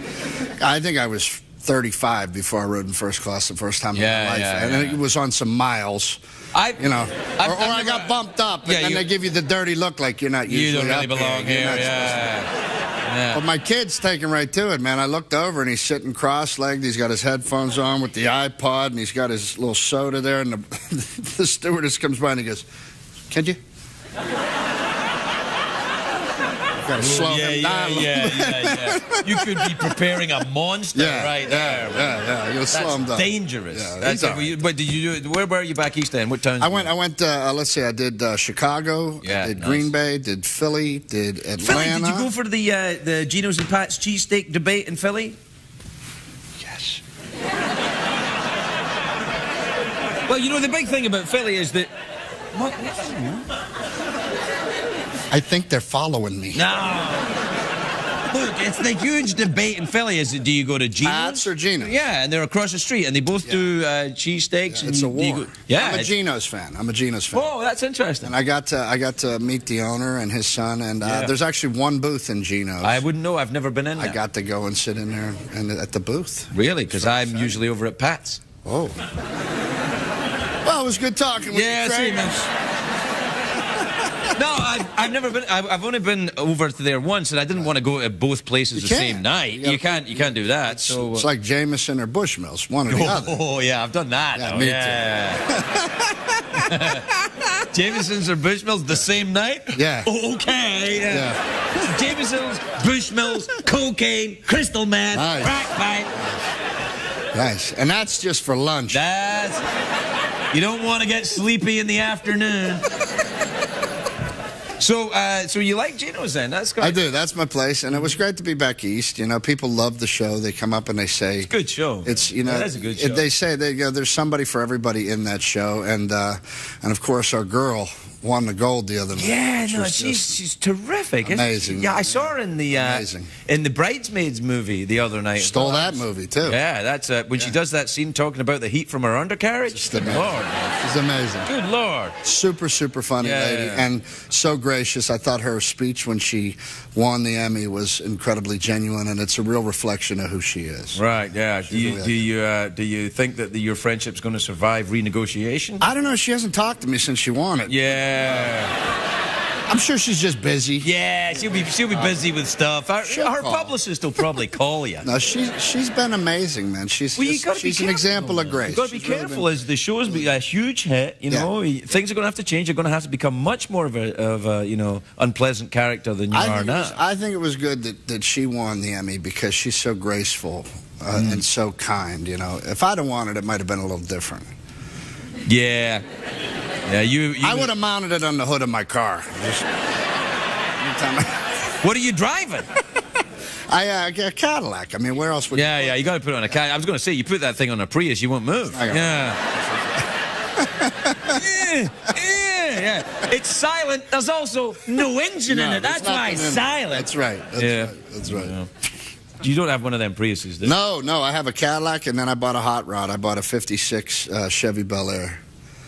I think I was 35 before I rode in First Class the first time in my life, and it was on some miles. I got bumped up, and then they give you the dirty look like you're not usually you don't really up belong here. Yeah. But my kid's taking right to it, man. I looked over, and he's sitting cross-legged. He's got his headphones on with the iPod, and he's got his little soda there, and the stewardess comes by, and he goes, "Can you?" Gotta slow him down. Yeah. You could be preparing a monster right there. Yeah. You'll slow him down. Dangerous. Yeah, but did you do? Where were you back east then? What towns? I went. Let's see. I did Chicago. Yeah, I did Green Bay. Did Philly. Did Atlanta. Philly, did you go for the Geno's and Pat's cheesesteak debate in Philly? Yes. Well, you know the big thing about Philly is that. What? I think they're following me. No. Look, it's the huge debate in Philly. Is it, do you go to Geno's? Pat's or Geno's? Yeah, and they're across the street, and they both do cheesesteaks. Yeah, it's a war. I'm a Geno's fan. Oh, that's interesting. And I got to meet the owner and his son, and there's actually one booth in Geno's. I wouldn't know. I've never been in there. I got to go and sit in there and at the booth. Really? Because I'm usually over at Pat's. Oh. Well, it was good talking with you, Craig. No, I've never been. I've only been over to there once, and I didn't want to go to both places the same night. You can't do that. So it's like Jameson or Bushmills, one or the other. Oh yeah, I've done that. Yeah, me too. Jameson's or Bushmills the same night? Yeah. Okay. Yeah. Jameson's, Bushmills, cocaine, Crystal Man, crack pipe. Nice, and that's just for lunch. You don't want to get sleepy in the afternoon. So you like Gino's then? That's good. I do. That's my place, and it was great to be back east. You know, people love the show. They come up and they say, Good show. It's you know, That is a good show. They say there's somebody for everybody in that show, and of course our girl won the gold the other night. Yeah, which no, was just she's terrific. isn't amazing. she? Yeah, I saw her in the Amazing. in the Bridesmaids movie the other night. stole that movie too. Yeah, that's when she does that scene talking about the heat from her undercarriage. Just Good amazing. Lord, It's amazing. good Lord. Super funny Yeah. lady, and so gracious. I thought her speech when she won the Emmy was incredibly genuine, and it's a real reflection of who she is. Right, yeah. Do you think that your friendship's going to survive renegotiation? I don't know. She hasn't talked to me since she won it. Yeah. I'm sure she's just busy. Yeah, she'll be busy with stuff. Her call. publicist will probably call you. No, she's been amazing, man. She's Well, you gotta be she's an careful, example of man. grace. You've got to be She's really careful as the show's be a huge hit. You know, things are going to have to change. You're going to have to become much more of a unpleasant character than you are now. I think it was good that she won the Emmy because she's so graceful and so kind. You know, if I'd have won it, it might have been a little different. Yeah, yeah. You I would have mounted it on the hood of my car. What are you driving? I got a Cadillac. I mean, where else would? Yeah. You got to put it on a car. I was going to say, you put that thing on a Prius, you won't move. Yeah. Yeah. It's silent. There's also no engine in it. That's why it's silent. That's right. That's right. Yeah. You don't have one of them Priuses, do you? No. I have a Cadillac, and then I bought a hot rod. I bought a '56 Chevy Bel Air.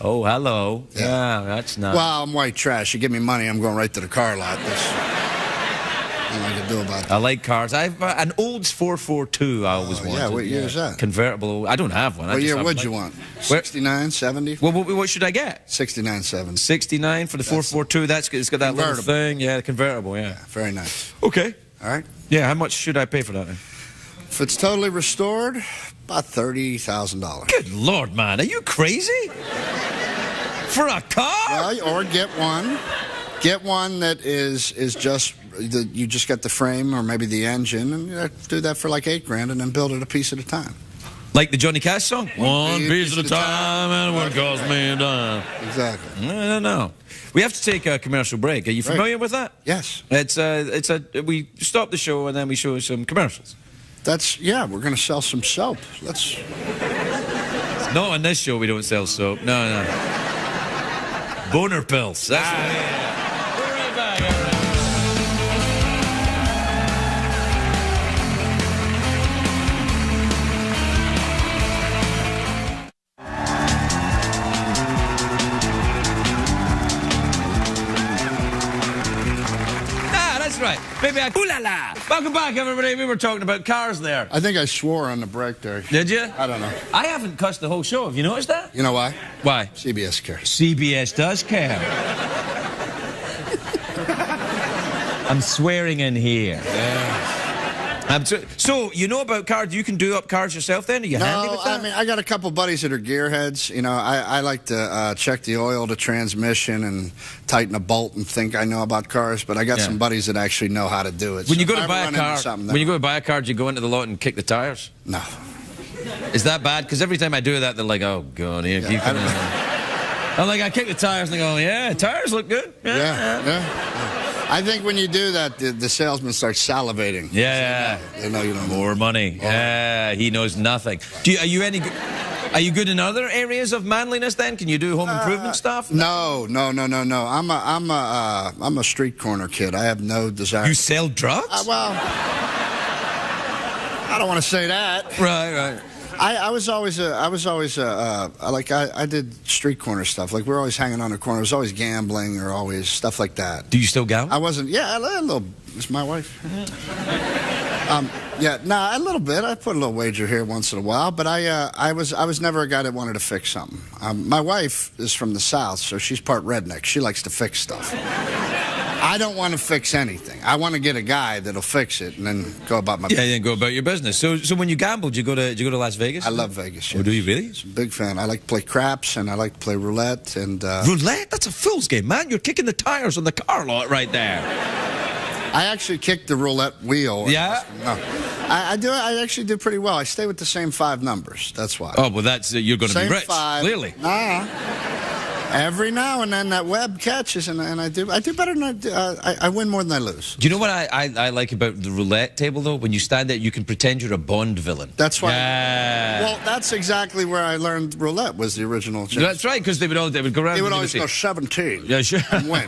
Oh, hello. Yeah. Yeah, that's not. Well, I'm white trash. You give me money, I'm going right to the car lot. There's nothing I can do about that. I like cars. I've an Olds 442 I always wanted. Yeah, what year is that? Convertible. I don't have one. What year would you want? 69, 70? Well, what should I get? 69, 70. 69 for the 442. It's got that little Convertible. thing. Yeah, convertible. Yeah. Very nice. Okay. All right. Yeah. How much should I pay for that then? If it's totally restored, about $30,000. Good Lord, man. Are you crazy? For a car? Well, or get one. Get one that is just you just got the frame or maybe the engine, and you do that for like $8,000, and then build it a piece at a time. Like the Johnny Cash song? One piece piece at a time, and what cost me a dime. Exactly. No. We have to take a commercial break. Are you familiar with that? Yes. We stop the show and then we show some commercials. We're going to sell some soap. Let's. No, on this show we don't sell soap. No. Boner pills. That's what it is. We're right back. All right. That's right. Maybe ooh la la. Welcome back, everybody. We were talking about cars there. I think I swore on the break there. Did you? I don't know. I haven't cussed the whole show. Have you noticed that? You know why? Why? CBS cares. CBS does care. I'm swearing in here. So, you know about cars? You can do up cars yourself then? Are you handy with that? I mean, I got a couple buddies that are gearheads. You know, I like to check the oil, the transmission, and tighten a bolt and think I know about cars. But I got some buddies that actually know how to do it. When you So go to if I buy a run into car, something, do you go into the lot and kick the tires? No. Is that bad? Because every time I do that, they're like, "Oh God, here, keep it." I'm like, I kick the tires and they go, "Yeah, tires look good." Yeah. I think when you do that, the salesman starts salivating. Yeah. They know you don't know. More money. Yeah, he knows nothing. Are you good in other areas of manliness then? Can you do home improvement stuff? No. I'm a street corner kid. I have no desire. You sell drugs? Well, I don't want to say that. Right. I did street corner stuff. Like, we're always hanging on the corner. It was always gambling or always stuff like that. Do you still gamble? I wasn't. Yeah, a little. It's my wife. A little bit. I put a little wager here once in a while, but I was never a guy that wanted to fix something. My wife is from the South, so she's part redneck. She likes to fix stuff. I don't want to fix anything. I want to get a guy that'll fix it and then go about my business. Yeah, go about your business. So when you gambled, did you go to Las Vegas? I love Vegas. Yes. Oh, do you really? I'm a big fan. I like to play craps and I like to play roulette and. Roulette? That's a fool's game, man. You're kicking the tires on the car lot right there. I actually kicked the roulette wheel. Yeah? No. I do. I actually do pretty well. I stay with the same 5 numbers. That's why. Oh, well, that's you're going to be Same rich. 5. Clearly. Nah. Every now and then that web catches, and I do better than I win more than I lose. Do you know what I like about the roulette table, though? When you stand there, you can pretend you're a Bond villain. That's why. Yeah. Well, that's exactly where I learned roulette was the original. That's right, because they would go around. They would and always say, go 17 yeah, sure. and win.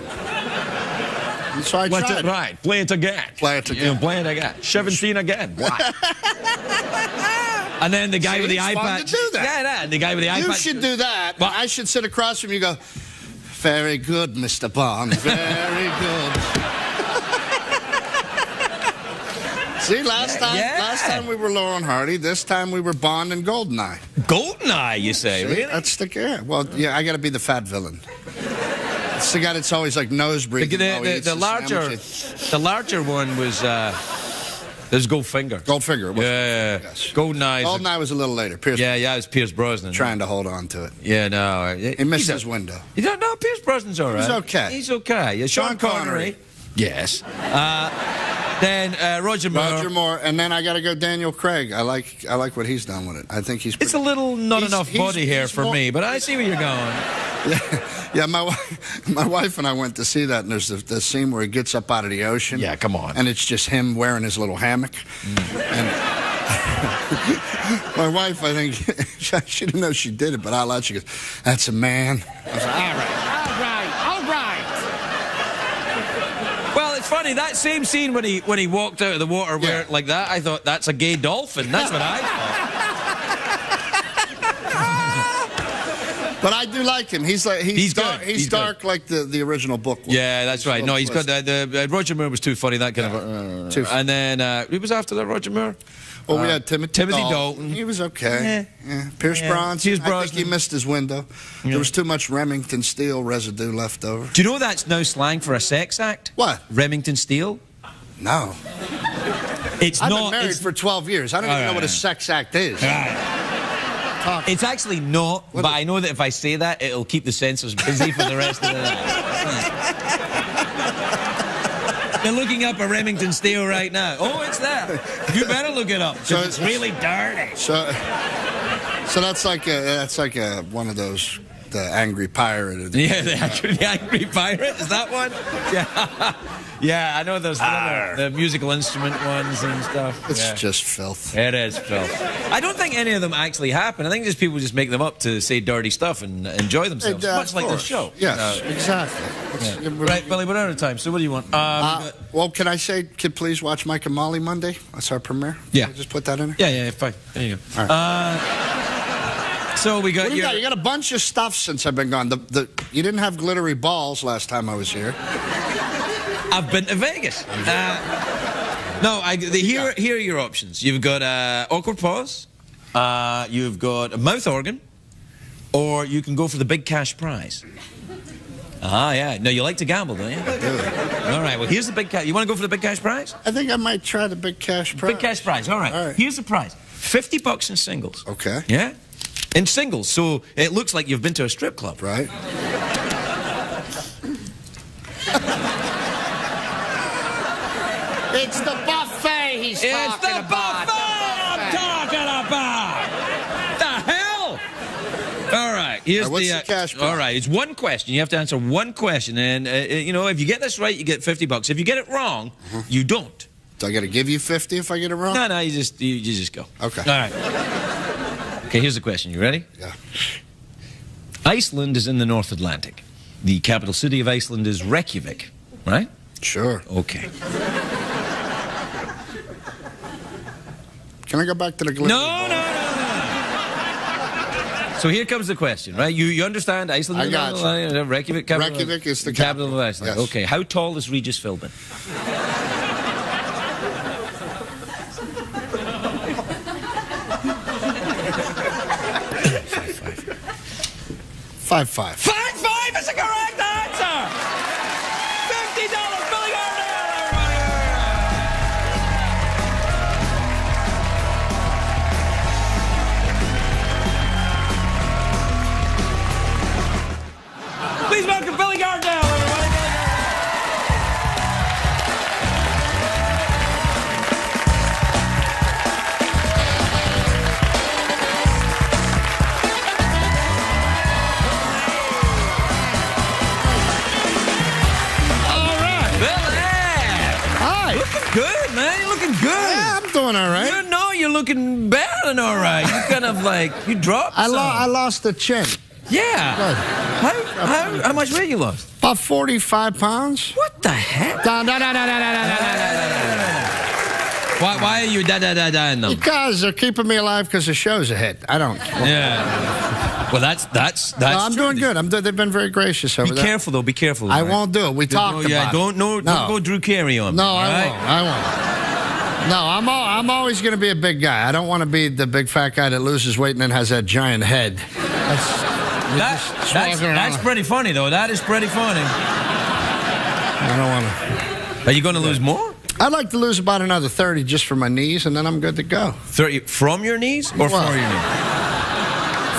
And so I What's tried it? Right, play it again. Play it again. Yeah, play it again. 17 again. Why? And then the guy with the it's iPad. fun to do that. Yeah, and the guy with the iPad. You should do that. Well, I should sit across from you and go, very good, Mr. Bond. Very good. See, last time we were Laurel and Hardy. This time we were Bond and Goldeneye. Goldeneye, you say? See, Really? That's the guy. Well, yeah, I got to be the fat villain. It's the guy that's always like nose breathing. The larger one was there's Goldfinger. Goldfinger. Yeah. Yes. Goldeneye was a little later. Pierce yeah, it was Pierce Brosnan. trying to hold on to it. Yeah, no. He missed his window. You don't know Pierce Brosnan's all right. He's okay. He's okay. Yeah, Sean Connery. Yes. Then Roger Moore. Roger Moore, and then I got to go Daniel Craig. I like what he's done with it. I think he's. It's a little not enough body hair for more, me, but I see where you're going. Yeah. My wife and I went to see that, and there's the scene where he gets up out of the ocean. Yeah, come on. And it's just him wearing his little hammock. And my wife, I think, she didn't know she did it, but out loud she goes, "That's a man." I was like, all right. Well, it's funny, that same scene when he walked out of the water wearing like that, I thought, that's a gay dolphin. That's what I thought. But I do like him. He's dark, good. He's dark good. like the original book was. Yeah, that's right. No, he's got the Roger Moore was too funny, that kind of. Too funny. And then who was after that? Roger Moore. Well, we had Timothy Dalton. He was okay. Yeah. Pierce Brosnan. I think he missed his window. Yeah. There was too much Remington Steele residue left over. Do you know that's now slang for a sex act? What? Remington Steele? No. It's I've not. been married for 12 years. I don't even know what a sex act is. It's actually not, but I know that if I say that, it'll keep the censors busy for the rest of the night. They're looking up a Remington Steele right now. Oh, it's there. You better look it up. So it's really dirty. So that's like one of those, the angry pirate. Yeah, the angry pirate. Is that one? Yeah. Yeah, I know those the musical instrument ones and stuff. It's just filth. It is filth. I don't think any of them actually happen. I think just people just make them up to say dirty stuff and enjoy themselves. Much like this show. Yes, exactly. Yeah. Right, Billy, we're out of time, so what do you want? Well, can I say, please watch Mike and Molly Monday? That's our premiere. Yeah. Can I just put that in there? Yeah, fine. There you go. All right. So we got what do you got? You got a bunch of stuff since I've been gone. You didn't have glittery balls last time I was here. I've been to Vegas. Here are your options. You've got awkward pause, you've got a mouth organ, or you can go for the big cash prize. Yeah. No, you like to gamble, don't you? I do. All right, well, here's the big cash. You want to go for the big cash prize? I think I might try the big cash prize. Big cash prize, all right. Here's the prize. $50 in singles. Okay. Yeah? In singles, so it looks like you've been to a strip club. Right. It's the buffet he's talking about. It's the buffet I'm talking about. The hell? All right. Here's what's the cash prize? All right. It's one question. You have to answer one question, and if you get this right, you get $50. If you get it wrong, you don't. So I got to give you 50 if I get it wrong? No. You just go. Okay. All right. Okay. Here's the question. You ready? Yeah. Iceland is in the North Atlantic. The capital city of Iceland is Reykjavik, right? Sure. Okay. Can I go back to the glitter? No. So here comes the question, right? You understand Iceland? I got you. Reykjavik is the capital of Iceland. Yes. Okay. How tall is Regis Philbin? 5'5". 5'5" is the correct answer. $50, Billy Gardell, everybody. Please welcome Billy Gardell, everybody. good, man. You're looking good. Yeah, I'm doing all right. You're looking better than all right. You kind of like, you dropped I some. lost the chin. Yeah. Good. How much weight you lost? About 45 pounds. What the heck? No. Why are you da-da-da-da-ing them? Because they're keeping me alive because the show's a hit. I don't. Yeah. Well, that's No, I'm true. doing good. They've been very gracious over Be there. careful, though. Be careful. I right? won't do it. We talked about it. Don't go Drew Carey on me. No, all I right? won't. I won't. No, I'm always going to be a big guy. I don't want to be the big fat guy that loses weight and then has that giant head. That's pretty funny, though. That is pretty funny. I don't want to. Are you going to lose more? I'd like to lose about another 30 just for my knees, and then I'm good to go. 30 from your knees or for your knees?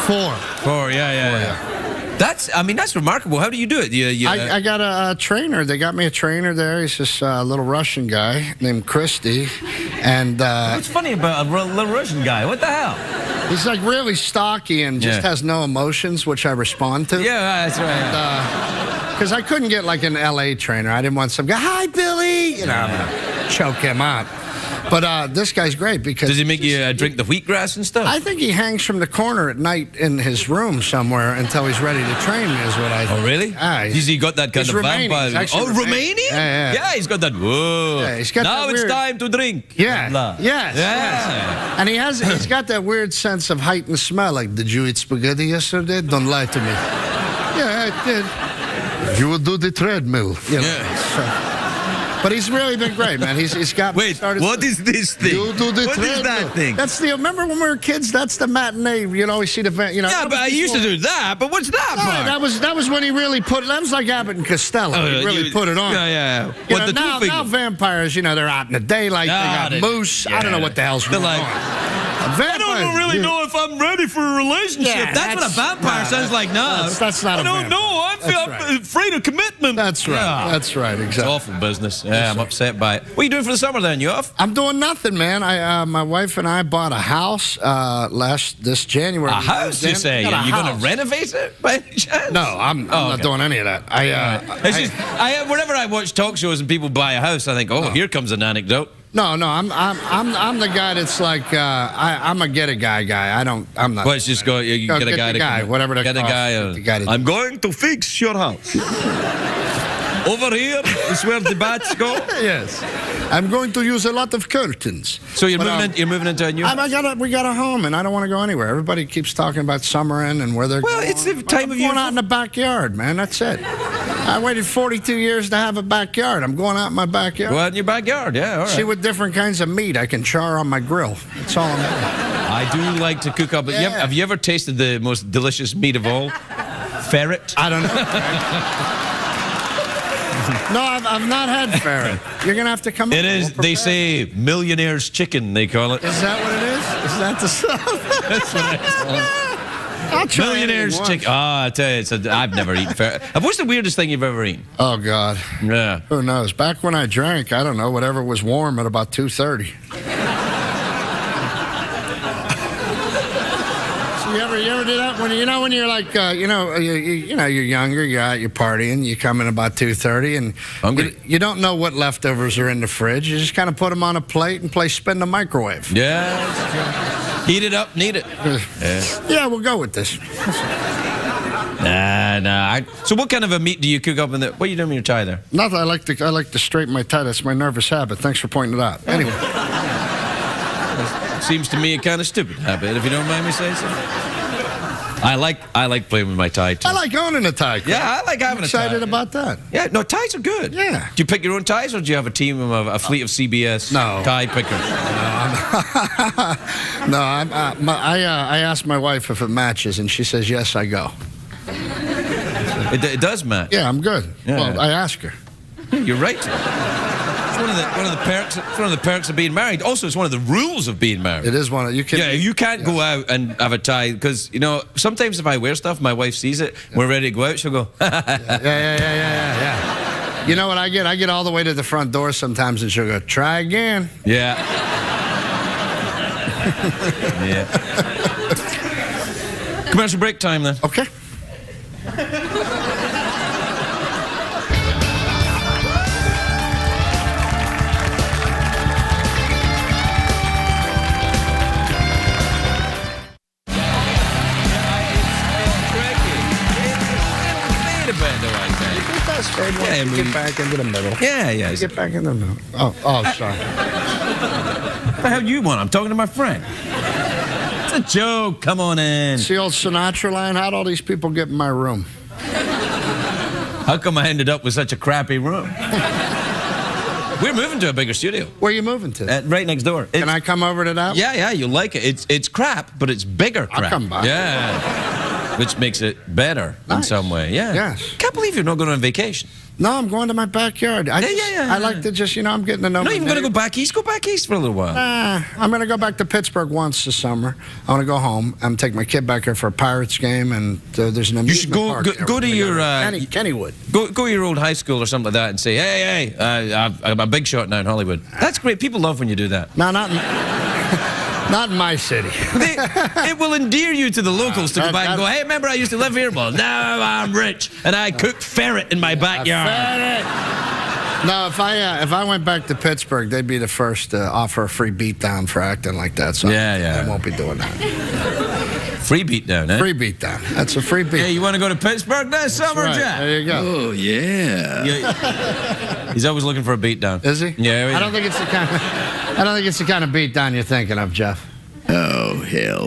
4. Yeah. That's remarkable. How do you do it? I got a trainer. They got me a trainer there. He's this little Russian guy named Christy. And what's funny about a little Russian guy? What the hell? he's like really stocky and just has no emotions, which I respond to. Yeah, that's right. Because I couldn't get like an LA trainer. I didn't want some guy, hi, Billy. You know, I'm going to choke him out. But this guy's great because... Does he make you drink the wheatgrass and stuff? I think he hangs from the corner at night in his room somewhere until he's ready to train me, is what I think. Oh, really? He's got that kind of Romanian. vampire... He's Oh, actually Romanian? Yeah. Yeah, he's got that... Whoa. Yeah, he's got now that it's weird- time to drink. Yeah. Blah. Yes. And he's got that weird sense of height and smell. Like, did you eat spaghetti yesterday? Don't lie to me. Yeah, I did. You will do the treadmill. You know, but he's really been great, man. He's got me Wait, started. what is this thing? You do the What treadmill. is that thing? That's the. Remember when we were kids? That's the matinee. You know, we see the. You know. Yeah, but I used to do that. But what's that part? That was when he really put. That was like Abbott and Costello. He really put it on. Yeah. You What know, the now vampires, you know, they're out in the daylight. They got moose. I don't know what the hell's going on. I don't really know if I'm ready for a relationship. Yeah, that's what a vampire sounds like now. That's not a vampire. I don't know. I'm afraid of commitment. That's right. Yeah. That's right. Exactly. It's awful business. Yeah, I'm upset by it. What are you doing for the summer then? You off? I'm doing nothing, man. My wife and I bought a house this January. A house, you say? You're going to renovate it by any chance? No, I'm not doing any of that. Whenever I watch talk shows and people buy a house, I think, here comes an anecdote. No, I'm the guy that's like I'm a get a guy. I'm not. Well, it's just go. You get a guy to guy, whatever the get a cost, guy. get the guy to I'm going to fix your house. Over here is where the bats go. Yes, I'm going to use a lot of curtains. So you're moving into a new. We got a home, and I don't want to go anywhere. Everybody keeps talking about summering and where they're going. Well, it's the time of year. I'm going out in the backyard, man. That's it. I waited 42 years to have a backyard. I'm going out in my backyard. Go out in your backyard, yeah. All right. See what different kinds of meat I can char on my grill. That's all I'm doing. I do like to cook up. Yeah. Have you ever tasted the most delicious meat of all? Ferret. I don't know. No, I've not had ferret. You're going to have to come It up. is. We'll They prepare say millionaire's chicken. They call it. Is that what it is? Is that the stuff? That's what I call it. I'll try Millionaire's anything chicken. once. I tell you, I've never eaten ferret. What's the weirdest thing you've ever eaten? Oh, God. Yeah. Who knows? Back when I drank, I don't know, whatever was warm at about 2:30. You ever do that when you're like you're younger, you're out, you're partying, you come in about 2:30 and Hungry. you don't know what leftovers are in the fridge. You just kind of put them on a plate and play spin the microwave. Yeah. Heat it up, need it. Yeah, we'll go with this. Nah. So what kind of a meat do you cook up in the? What are you doing with your tie there? Nothing. I like to straighten my tie. That's my nervous habit. Thanks for pointing it out. Anyway. Seems to me a kind of stupid habit, if you don't mind me saying so. I like playing with my tie too. I like owning a tie. Yeah, I like having a tie. Excited about that. Yeah, no, ties are good. Yeah. Do you pick your own ties, or do you have a team of a fleet of CBS tie pickers? No, I asked my wife if it matches, and she says yes. I go. It does match. Yeah, I'm good. Yeah. Well, I ask her. You're right. It's one of the perks. It's one of the perks of being married. Also, it's one of the rules of being married. It is one of you can. Yeah, you can't go out and have a tie because sometimes if I wear stuff, my wife sees it. We're ready to go out. She'll go. Yeah. You know what I get? I get all the way to the front door sometimes, and she'll go, "Try again." Yeah. Yeah. Commercial break time then. Okay. and Get back into the middle. Yeah. Get back in the middle. Oh, sorry. What the hell do you want? I'm talking to my friend. It's a joke. Come on in. It's the old Sinatra line. How'd all these people get in my room? How come I ended up with such a crappy room? We're moving to a bigger studio. Where are you moving to? Right next door. Can I come over to that? Yeah, you'll like it. It's crap, but it's bigger crap. I'll come by. Yeah. Which makes it better in Nice. some way. Yeah. Yes. Can't believe you're not going on vacation. No, I'm going to my backyard. I Yeah. like to just, I'm getting to know Not my even going to go neighbor. back east. Go back east for a little while. I'm going to go back to Pittsburgh once this summer. I want to go home. I'm taking my kid back here for a Pirates game, and there's an amusement You should park there. go to your Kennywood. Go to your old high school or something like that and say, hey, I'm a big shot now in Hollywood. That's great. People love when you do that. No, not in my city. It will endear you to the locals to go back and go, that- hey, remember I used to live here? Well, now I'm rich and I cook ferret in my backyard. No, if I went back to Pittsburgh, they'd be the first to offer a free beatdown for acting like that. So Yeah. I won't be doing that. Free beatdown, eh? Free beatdown. That's a free beat. Hey, you want to go to Pittsburgh this summer, Right, Jack? there you go. Oh, yeah. He's always looking for a beatdown. Is he? Yeah. I don't think it's the kind of beatdown you're thinking of, Jeff. Oh, hell.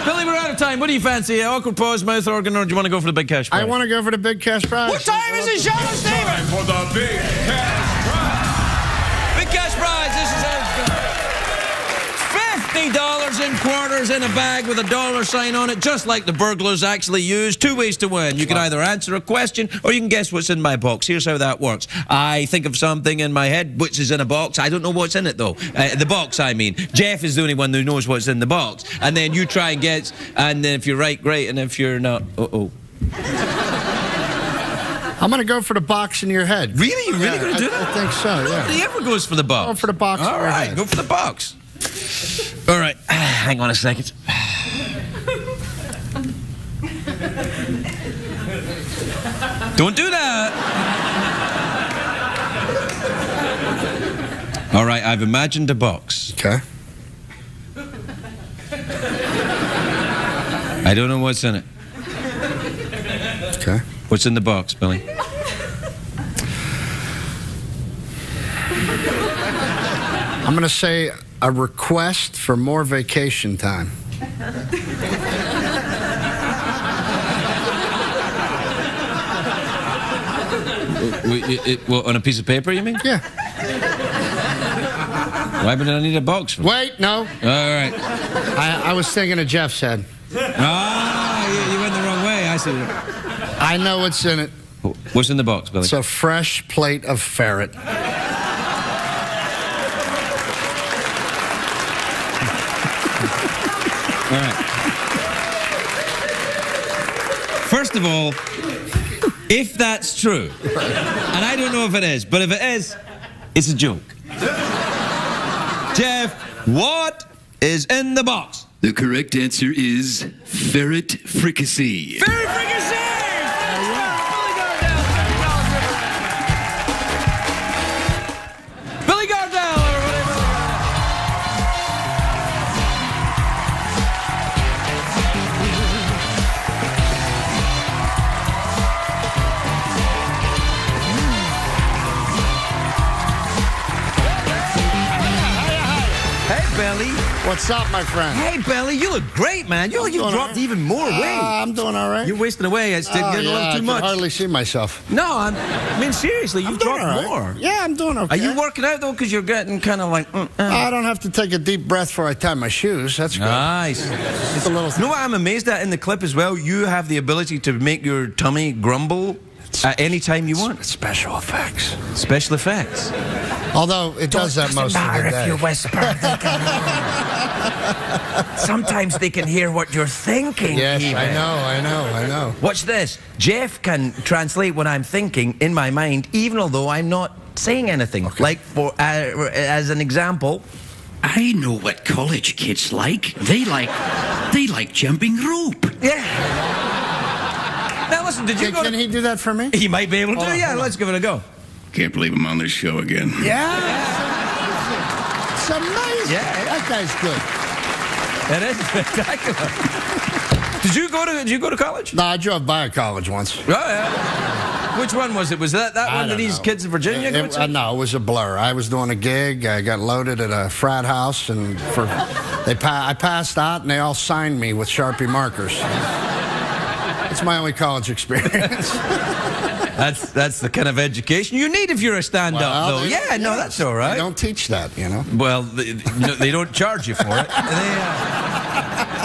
Billy, we're out of time. What do you fancy? Awkward pause, mouth organ, or do you want to go for the big cash prize? I want to go for the big cash prize. What time is it, Sean Stevens? For the big cash prize. Big cash prize. This is $50 in quarters in a bag with a dollar sign on it, just like the burglars actually used. 2 ways to win. You can either answer a question or you can guess what's in my box. Here's how that works. I think of something in my head which is in a box. I don't know what's in it, though. The box, I mean. Jeff is the only one who knows what's in the box. And then you try and guess, and then if you're right, great, and if you're not, uh-oh. I'm going to go for the box in your head. Really? You really going to do that? I think so, yeah. Nobody ever goes for the box. Go for the box in All your right, head. go for the box. All right, hang on a second. Don't do that. All right, I've imagined a box. Okay. I don't know what's in it. Okay. What's in the box, Billy? I'm going to say a request for more vacation time. Well, on a piece of paper, you mean? Yeah. Why would I need a box for? Wait, no. All right. I was thinking of Jeff's head. Ah, you went the wrong way. I see. I know what's in it. What's in the box, Billy? It's a fresh plate of ferret. All right. First of all, if that's true, and I don't know if it is, but if it is, it's a joke. Jeff, what is in the box? The correct answer is ferret fricassee. Very fricassee! Billy Gardell, everybody. Hey, Billy. What's up, my friend? Hey, Billy, you look great, man. You doing dropped all right. even more weight. I'm doing all right. You're wasting away. It's getting a little I too can much. hardly see myself. No, I mean, seriously, you've Doing dropped all right. more. Yeah, I'm doing okay. Are you working out, though? Because you're getting kind of like... I don't have to take a deep breath before I tie my shoes. That's good. Nice. It's a little... You know what I'm amazed at in the clip as well? You have the ability to make your tummy grumble at any time you want. Special effects. Special effects. Although it does that most of the day. whisper. Sometimes they can hear what you're thinking. Yes, even. I know. Watch this. Jeff can translate what I'm thinking in my mind, even although I'm not saying anything. Okay. Like, for as an example... I know what college kids like. They like jumping rope. Yeah. Now listen, did you go Can to... he do that for me? He might be able to. Hold on, Yeah, hold on. let's give it a go. Can't believe I'm on this show again. Yeah. It's amazing. Yeah. That guy's good. It is spectacular. Did you go to college? No, I drove by a college once. Oh, yeah. Which one was it? Was that I one of don't these know. kids in Virginia? No, it was a blur. I was doing a gig. I got loaded at a frat house, and I passed out, and they all signed me with Sharpie markers. It's my only college experience. That's the kind of education you need if you're a stand-up, though. Yeah, no, that's all right. They don't teach that, you know. Well, they don't charge you for it.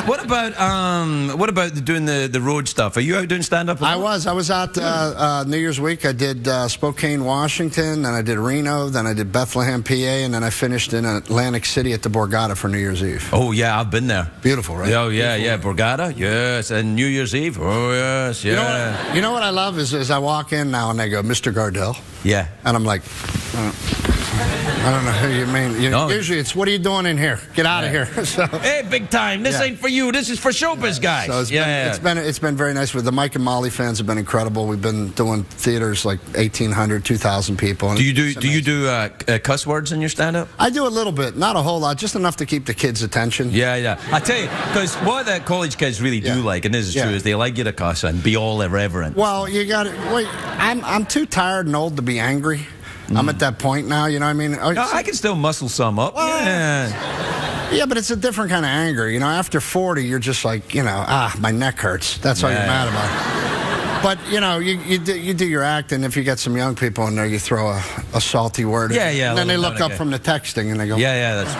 What about doing the road stuff? Are you out doing stand-up? I was out New Year's week. I did Spokane, Washington, then I did Reno, then I did Bethlehem, PA, and then I finished in Atlantic City at the Borgata for New Year's Eve. Oh yeah, I've been there. Beautiful, right? Oh yeah, Borgata, yes, and New Year's Eve. Oh yes, yeah. You know what I love is I walk in now and they go, Mr. Gardell. Yeah. And I'm like, I don't know who you mean. No. Usually it's, what are you doing in here? Get out of here. So, hey, big time. This ain't for you. This is for showbiz guys. so it's been very nice. With the Mike and Molly fans have been incredible. We've been doing theaters like 1,800, 2,000 people. Do you do cuss words in your stand-up? I do a little bit, not a whole lot, just enough to keep the kids' attention. Yeah. I tell you, because what the college kids really do like, and this is true, is they like you to cuss and be all irreverent. Well, you got to wait. I'm too tired and old to be angry. I'm at that point now, you know what I mean? No, I can still muscle some up. Well, yeah, but it's a different kind of anger. You know, after 40, you're just like, you know, my neck hurts. That's all you're mad about. But, you know, you do your act, and if you get some young people in there, you throw a salty word. Yeah. And then they look up from the texting, and they go... Yeah, that's...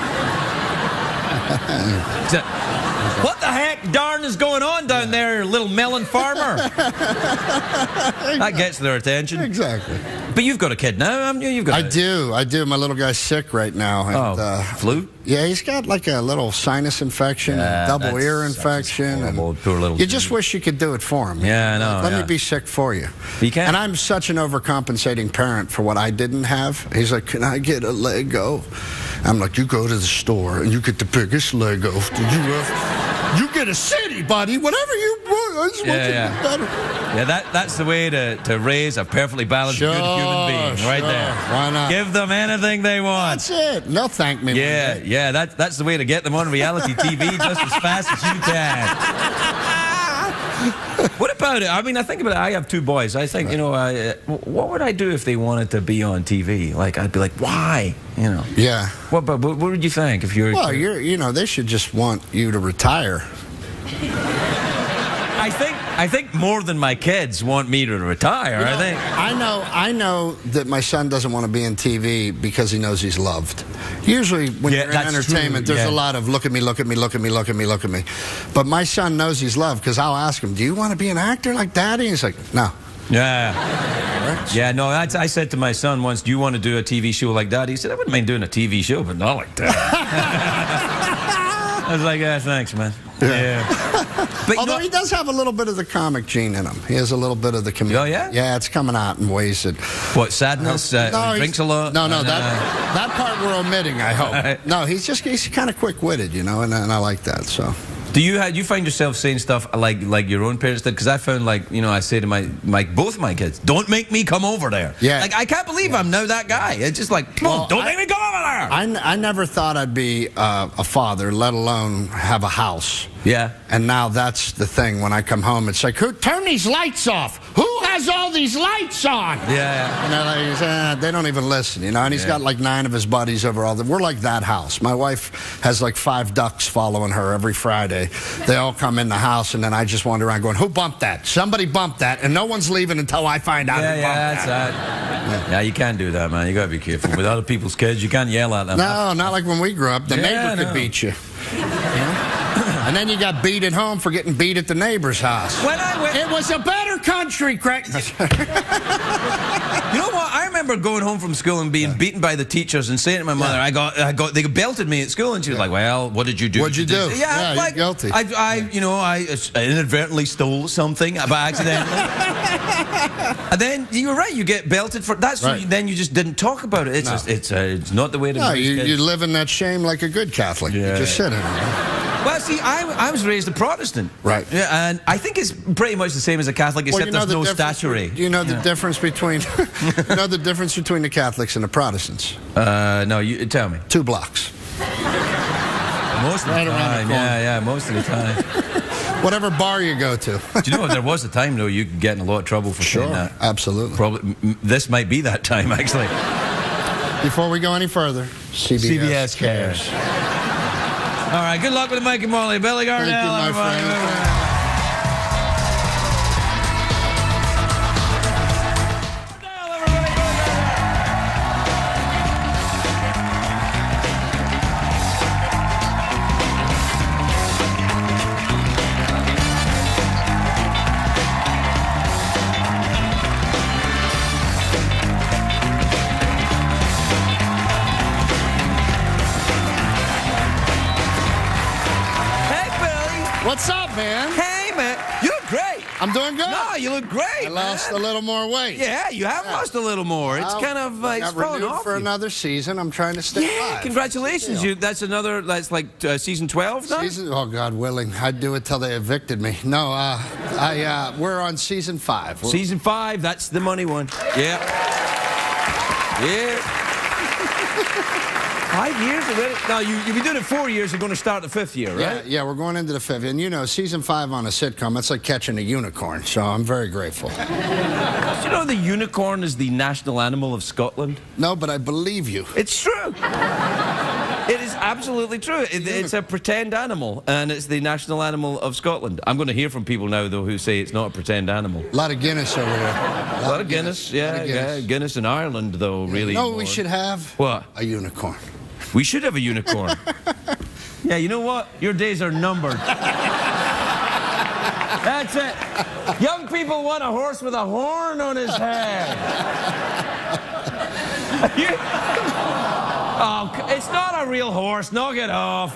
What the heck darn is going on down there, little melon farmer? That gets their attention. Exactly. But you've got a kid now, haven't you? I do. My little guy's sick right now. And, flu? Yeah, he's got like a little sinus infection, and double ear infection. And poor little you just wish you could do it for him. Yeah, I know. Let me be sick for you. You can. And I'm such an overcompensating parent for what I didn't have. He's like, can I get a Lego? I'm like, you go to the store and you get the biggest Lego. You get a city, buddy. Whatever you want. I just want you to be better. Yeah, that's the way to raise a perfectly balanced, good human being, right there. Why not? Give them anything they want. That's it. They'll thank me. Yeah, that's the way to get them on reality TV just as fast as you can. What about it? I mean, I think about it. I have two boys. I think, you know, what would I do if they wanted to be on TV? Like, I'd be like, why? You know. Yeah. What would you think if you're? Well, you know, they should just want you to retire. I think more than my kids want me to retire. You know, I think. I know that my son doesn't want to be in TV because he knows he's loved. Usually when you're in entertainment, there's a lot of look at me, look at me, look at me, look at me, look at me. But my son knows he's loved because I'll ask him, do you want to be an actor like Daddy? And he's like, no. Yeah. Yeah, no, I said to my son once, do you want to do a TV show like that? He said, I wouldn't mind doing a TV show, but not like that. I was like, yeah, thanks, man. Yeah. But although he does have a little bit of the comic gene in him. He has a little bit of the comedian. Oh, yeah? Yeah, it's coming out in ways that... What, sadness? He drinks a lot? No, that part we're omitting, I hope. No, he's kind of quick-witted, you know, and I like that, so... Do you find yourself saying stuff like your own parents did? Because I found, like, you know, I say to both my kids, don't make me come over there. Yeah. Like, I can't believe I'm now that guy. It's just like, come on, don't make me come over there. I never thought I'd be a father, let alone have a house. Yeah. And now that's the thing. When I come home, it's like, turn these lights off. Who has all these lights on? Yeah. And they're like, they don't even listen, you know. And he's got like 9 of his buddies over all. We're like that house. My wife has like 5 ducks following her every Friday. They all come in the house, and then I just wander around going, who bumped that? Somebody bumped that, and no one's leaving until I find out who bumped that. Yeah, you can't do that, man. You gotta be careful. With other people's kids, you can't yell at them. No, not like when we grew up. The neighbor could beat you. And then you got beat at home for getting beat at the neighbor's house. It was a better country, Craig. You know what? I remember going home from school and being beaten by the teachers and saying to my mother, they belted me at school, and she was like, well, what did you do? What'd you do? Yeah, like, you're guilty. I inadvertently stole something by accident. And then you were right. You get belted for that. So then you just didn't talk about it. It's not the way to. No, you live in that shame like a good Catholic. Yeah. You just sit in it. Well, see, I was raised a Protestant. Right. Yeah, and I think it's pretty much the same as a Catholic, except there's no statuary. Do you know the difference between the difference between the Catholics and the Protestants? No, you tell me. 2 blocks. Most of the time. Yeah, most of the time. Whatever bar you go to. Do you know there was a time, though, you could get in a lot of trouble for saying that? Absolutely. Probably, this might be that time, actually. Before we go any further, CBS cares. All right, good luck with the Mike and Molly. Billy Gardell, Thank you, my everybody. friend. Hey, Billy. What's up, man? Hey, man. You look great. I'm doing good. No, you look great. I lost a little more weight. Yeah, you have lost a little more. It's kind of it's got falling renewed off for you. another season. I'm trying to stay Yeah, alive. congratulations. That's like season 12 now? Oh, God willing. I'd do it till they evicted me. No, we're on season 5. Season 5, that's the money one. Yeah. Yeah. 5 years already? Now, you've been doing it 4 years. You're going to start the 5th year, right? Yeah, we're going into the 5th. And you know, season 5 on a sitcom, it's like catching a unicorn. So I'm very grateful. Do you know the unicorn is the national animal of Scotland? No, but I believe you. It's true. It is absolutely true. It's a pretend animal, and it's the national animal of Scotland. I'm going to hear from people now, though, who say it's not a pretend animal. A lot of Guinness over there. A lot of Guinness, yeah. Guinness in Ireland, though, really. You know what more. we should have? What? A unicorn. We should have a unicorn. Yeah, you know what? Your days are numbered. That's it. Young people want a horse with a horn on his head. Oh, it's not a real horse. Knock it off.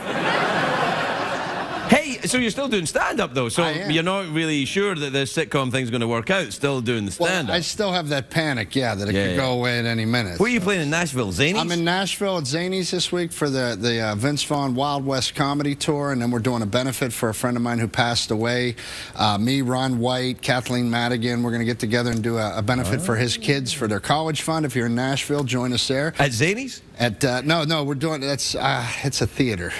Hey, so you're still doing stand-up, though, so I am. you're not really sure that the sitcom thing's going to work out, still doing the Well, stand-up. I still have that panic, that it could go away at any minute. Where are you playing in Nashville, Zanies? I'm in Nashville at Zanies this week for the Vince Vaughn Wild West Comedy Tour, and then we're doing a benefit for a friend of mine who passed away. Me, Ron White, Kathleen Madigan, we're going to get together and do a benefit for his kids for their college fund. If you're in Nashville, join us there. At Zanies? No, we're doing, it's a theater.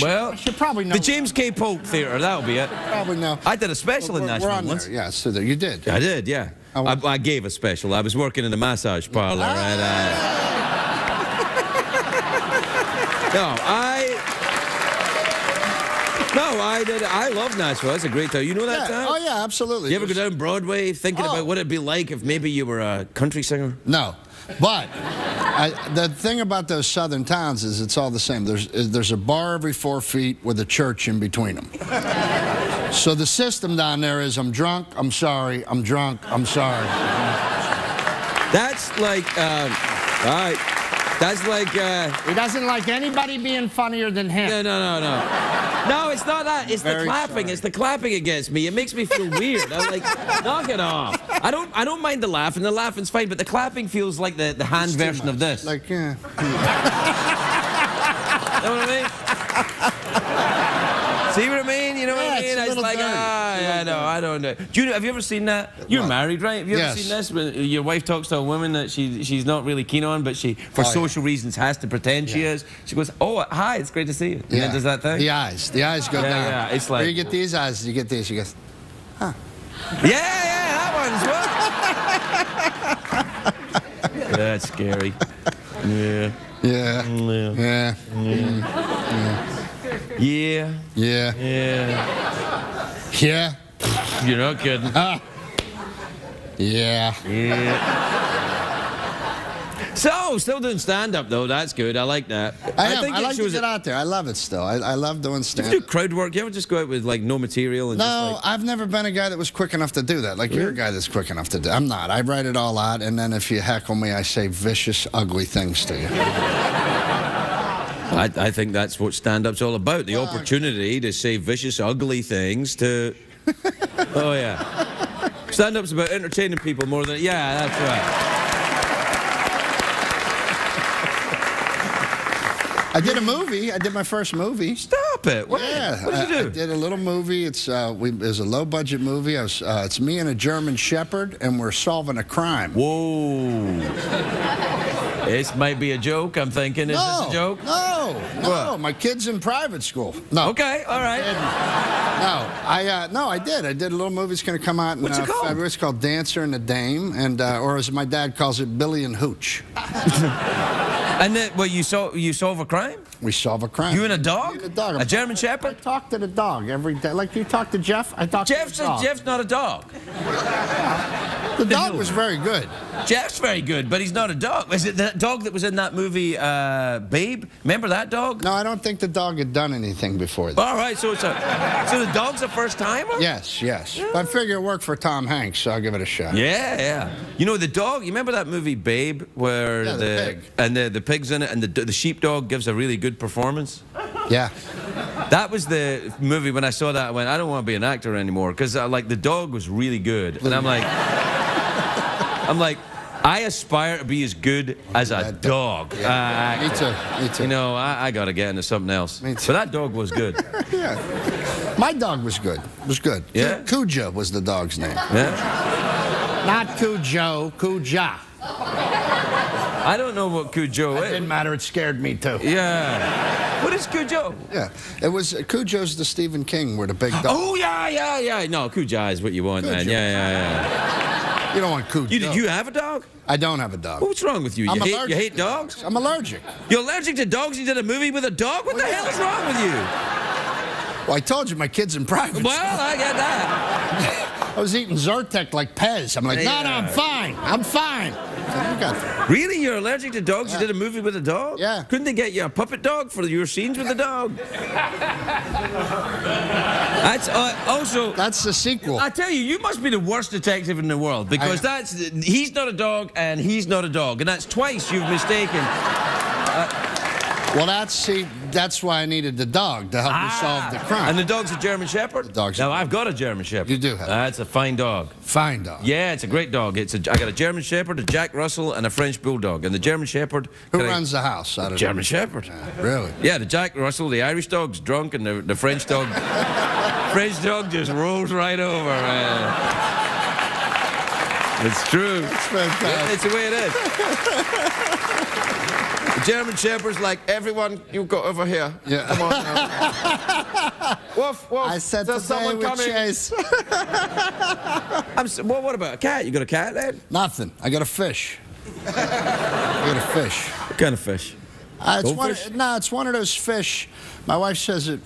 Well, I should probably know. the James K. Polk Theatre, that'll be it. Probably know. I did a special in Nashville We're on once. there. Yeah, so there, you did. I did, yeah. I gave a special. I was working in a massage parlor, and I did. I love Nashville. That's a great town. You know that town? Oh, yeah, absolutely. You ever go down Broadway thinking about what it'd be like if maybe you were a country singer? No, but the thing about those southern towns is it's all the same. There's a bar every 4 feet with a church in between them. So the system down there is I'm drunk, I'm sorry, I'm drunk, I'm sorry. That's like, all right. That's like, He doesn't like anybody being funnier than him. No. No, it's not that. It's the Very clapping. sorry. It's the clapping against me. It makes me feel weird. I'm like, knock it off. I don't mind the laughing. The laughing's fine, but the clapping feels like the hand version of this. Like, yeah. You know what I mean? See what I mean? You know what I Yeah, mean? it's a little like, dirty. yeah, no, I don't know. Have you ever seen that? You're What? married, right? Have you ever Yes. seen this? When your wife talks to a woman that she's not really keen on, but she, for social reasons, has to pretend she is. She goes, "Oh, hi, it's great to see you." And then does that thing? The eyes go down. Yeah, it's like- Where you get these eyes, you get this, you go, Yeah, that one's what? That's scary. Yeah. yeah, Yeah. yeah, yeah. You're not kidding. Yeah. So, still doing stand-up, though. That's good. I like that. I am. think I it like to shows get out there. I love it still. I love doing Do stand-up. crowd work. You ever just go out with, like, no material and just, No, like... I've never been a guy that was quick enough to do that. Like, you're a guy that's quick enough to do. I'm not. I write it all out, and then if you heckle me, I say vicious, ugly things to you. I think that's what stand-up's all about. The opportunity to say vicious, ugly things to... Oh, yeah. Stand-up's about entertaining people more than... Yeah, that's right. I did a movie. I did my first movie. Stop it. What, Yeah, what did you do? I did a little movie. It was a low-budget movie. It's me and a German Shepherd, and we're solving a crime. Whoa. This might be a joke, I'm thinking. Is this a joke? No. What? My kid's in private school. No. Okay, all right. I did. I did a little movie that's going to come out in What's it called? February. It's called Dancer and the Dame, and or as my dad calls it, Billy and Hooch. And then, well, you solve a crime? We solve a crime. You and a dog? Me and a dog. A German I Shepherd? talk to the dog every day. Like you talk to Jeff, I talk to the dog. Jeff's not a dog. The dog was very good. Jeff's very good, but he's not a dog. Is it that dog that was in that movie, Babe? Remember that dog? No, I don't think the dog had done anything before that. All right, so so the dog's a first timer? Yes. But I figure it worked for Tom Hanks, so I'll give it a shot. Yeah. You know the dog. You remember that movie Babe, where Yeah, the pig. and the pig's in it, and the sheepdog gives a really good performance. Yeah. That was the movie when I saw that. I went, I don't want to be an actor anymore because like the dog was really good, and I'm like, I aspire to be as good as a dog. Yeah. Me too. You know, I got to get into something else. Me too. But that dog was good. Yeah. My dog was good. Yeah? Cuja was the dog's name. Yeah. Not Cujo, Cuja. I don't know what Cujo It is. didn't matter. It scared me too. Yeah. What is Cujo? Yeah. It was Cujo's the Stephen King where the big dog. Oh, yeah. No, Cujo is what you want, man. Cujo. Yeah. You don't want Cujo. You have a dog? I don't have a dog. What's wrong with you? I'm You allergic. hate dogs? I'm allergic. You're allergic to dogs? You did a movie with a dog? What the hell is wrong with you? Well, I told you my kid's in private. Well, I get that. I was eating Zyrtec like Pez. I'm like, no, Yeah. I'm fine. So you got that. Really? You're allergic to dogs? You did a movie with a dog? Yeah. Couldn't they get you a puppet dog for your scenes with the dog? That's also... That's the sequel. I tell you, you must be the worst detective in the world because he's not a dog and he's not a dog, and that's twice you've mistaken. Well, that's why I needed the dog to help me solve the crime. And the dog's a German Shepherd? The dog's Now, I've got a German Shepherd. You do have. That's a fine dog. Fine dog. Yeah, it's a great dog. I got a German Shepherd, a Jack Russell, and a French Bulldog. And the German Shepherd... Who runs the house? Out of German Shepherd. Really? Yeah, the Jack Russell, the Irish dog's drunk, and the French dog... French dog just rolls right over, man. It's true. It's fantastic. It's the way it is. The German Shepherd's like, everyone, you go over here. Yeah. Come on now. Woof, woof. I said There's today someone with coming. Chase. Well, what about a cat? You got a cat, then? Nothing. I got a fish. What kind of fish? Goldfish? It's one of those fish. My wife says it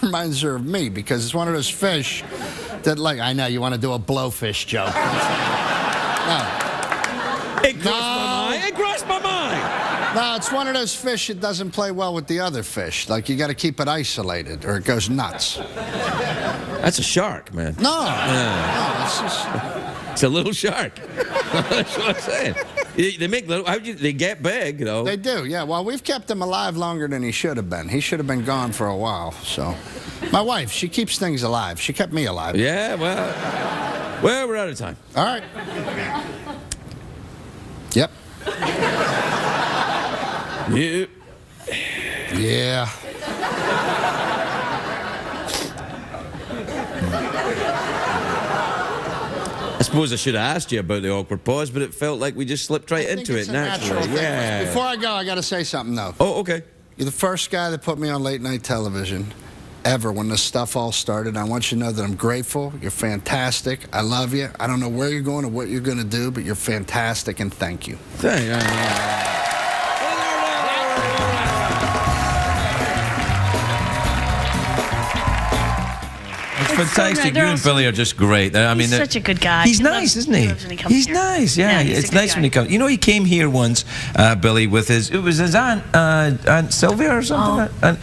reminds her of me because it's one of those fish that, like, I know you want to do a blowfish joke. No. It crossed my mind. It crossed my mind. No, it's one of those fish that doesn't play well with the other fish. Like, you got to keep it isolated or it goes nuts. That's a shark, man. No, it's just... It's a little shark. That's what I'm saying. They make little. They get big, you know. They do, yeah. Well, we've kept him alive longer than he should have been. He should have been gone for a while. So, my wife, she keeps things alive. She kept me alive. Yeah, well, we're out of time. All right. Yep. Yeah. I suppose I should have asked you about the awkward pause, but it felt like we just slipped right into it naturally. Yeah. Before I go, I got to say something, though. Oh, okay. You're the first guy that put me on late night television ever when this stuff all started. I want you to know that I'm grateful. You're fantastic. I love you. I don't know where you're going or what you're going to do, but you're fantastic, and thank you. It's fantastic. You and Billy are just great. I mean, He's such a good guy. He's He nice, loves- isn't he he? loves when he comes He's here. nice. Yeah, Yeah, he's a it's good nice when he guy. comes. You know, he came here once, Billy, with his Aunt Sylvia or something.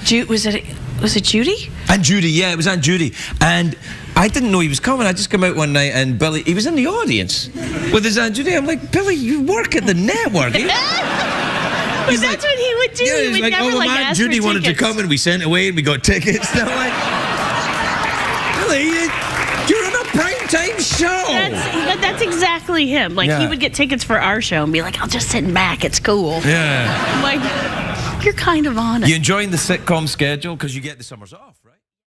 Was it Judy? Aunt Judy, yeah, it was Aunt Judy. And I didn't know he was coming. I just came out one night and Billy, he was in the audience with his Aunt Judy. I'm like, Billy, you work at the network. But He's that's like- what he would do. Yeah, He he's would like, never well, like Aunt ask Judy for wanted to tickets. come and we sent away and we got tickets. And I'm like, Billy, you're on a primetime show. But that's exactly him. Like, Yeah. he would get tickets for our show and be like, I'll just sit back. It's cool. Yeah. I'm like, you're kind of on it. You enjoying the sitcom schedule? Because you get the summers off, right?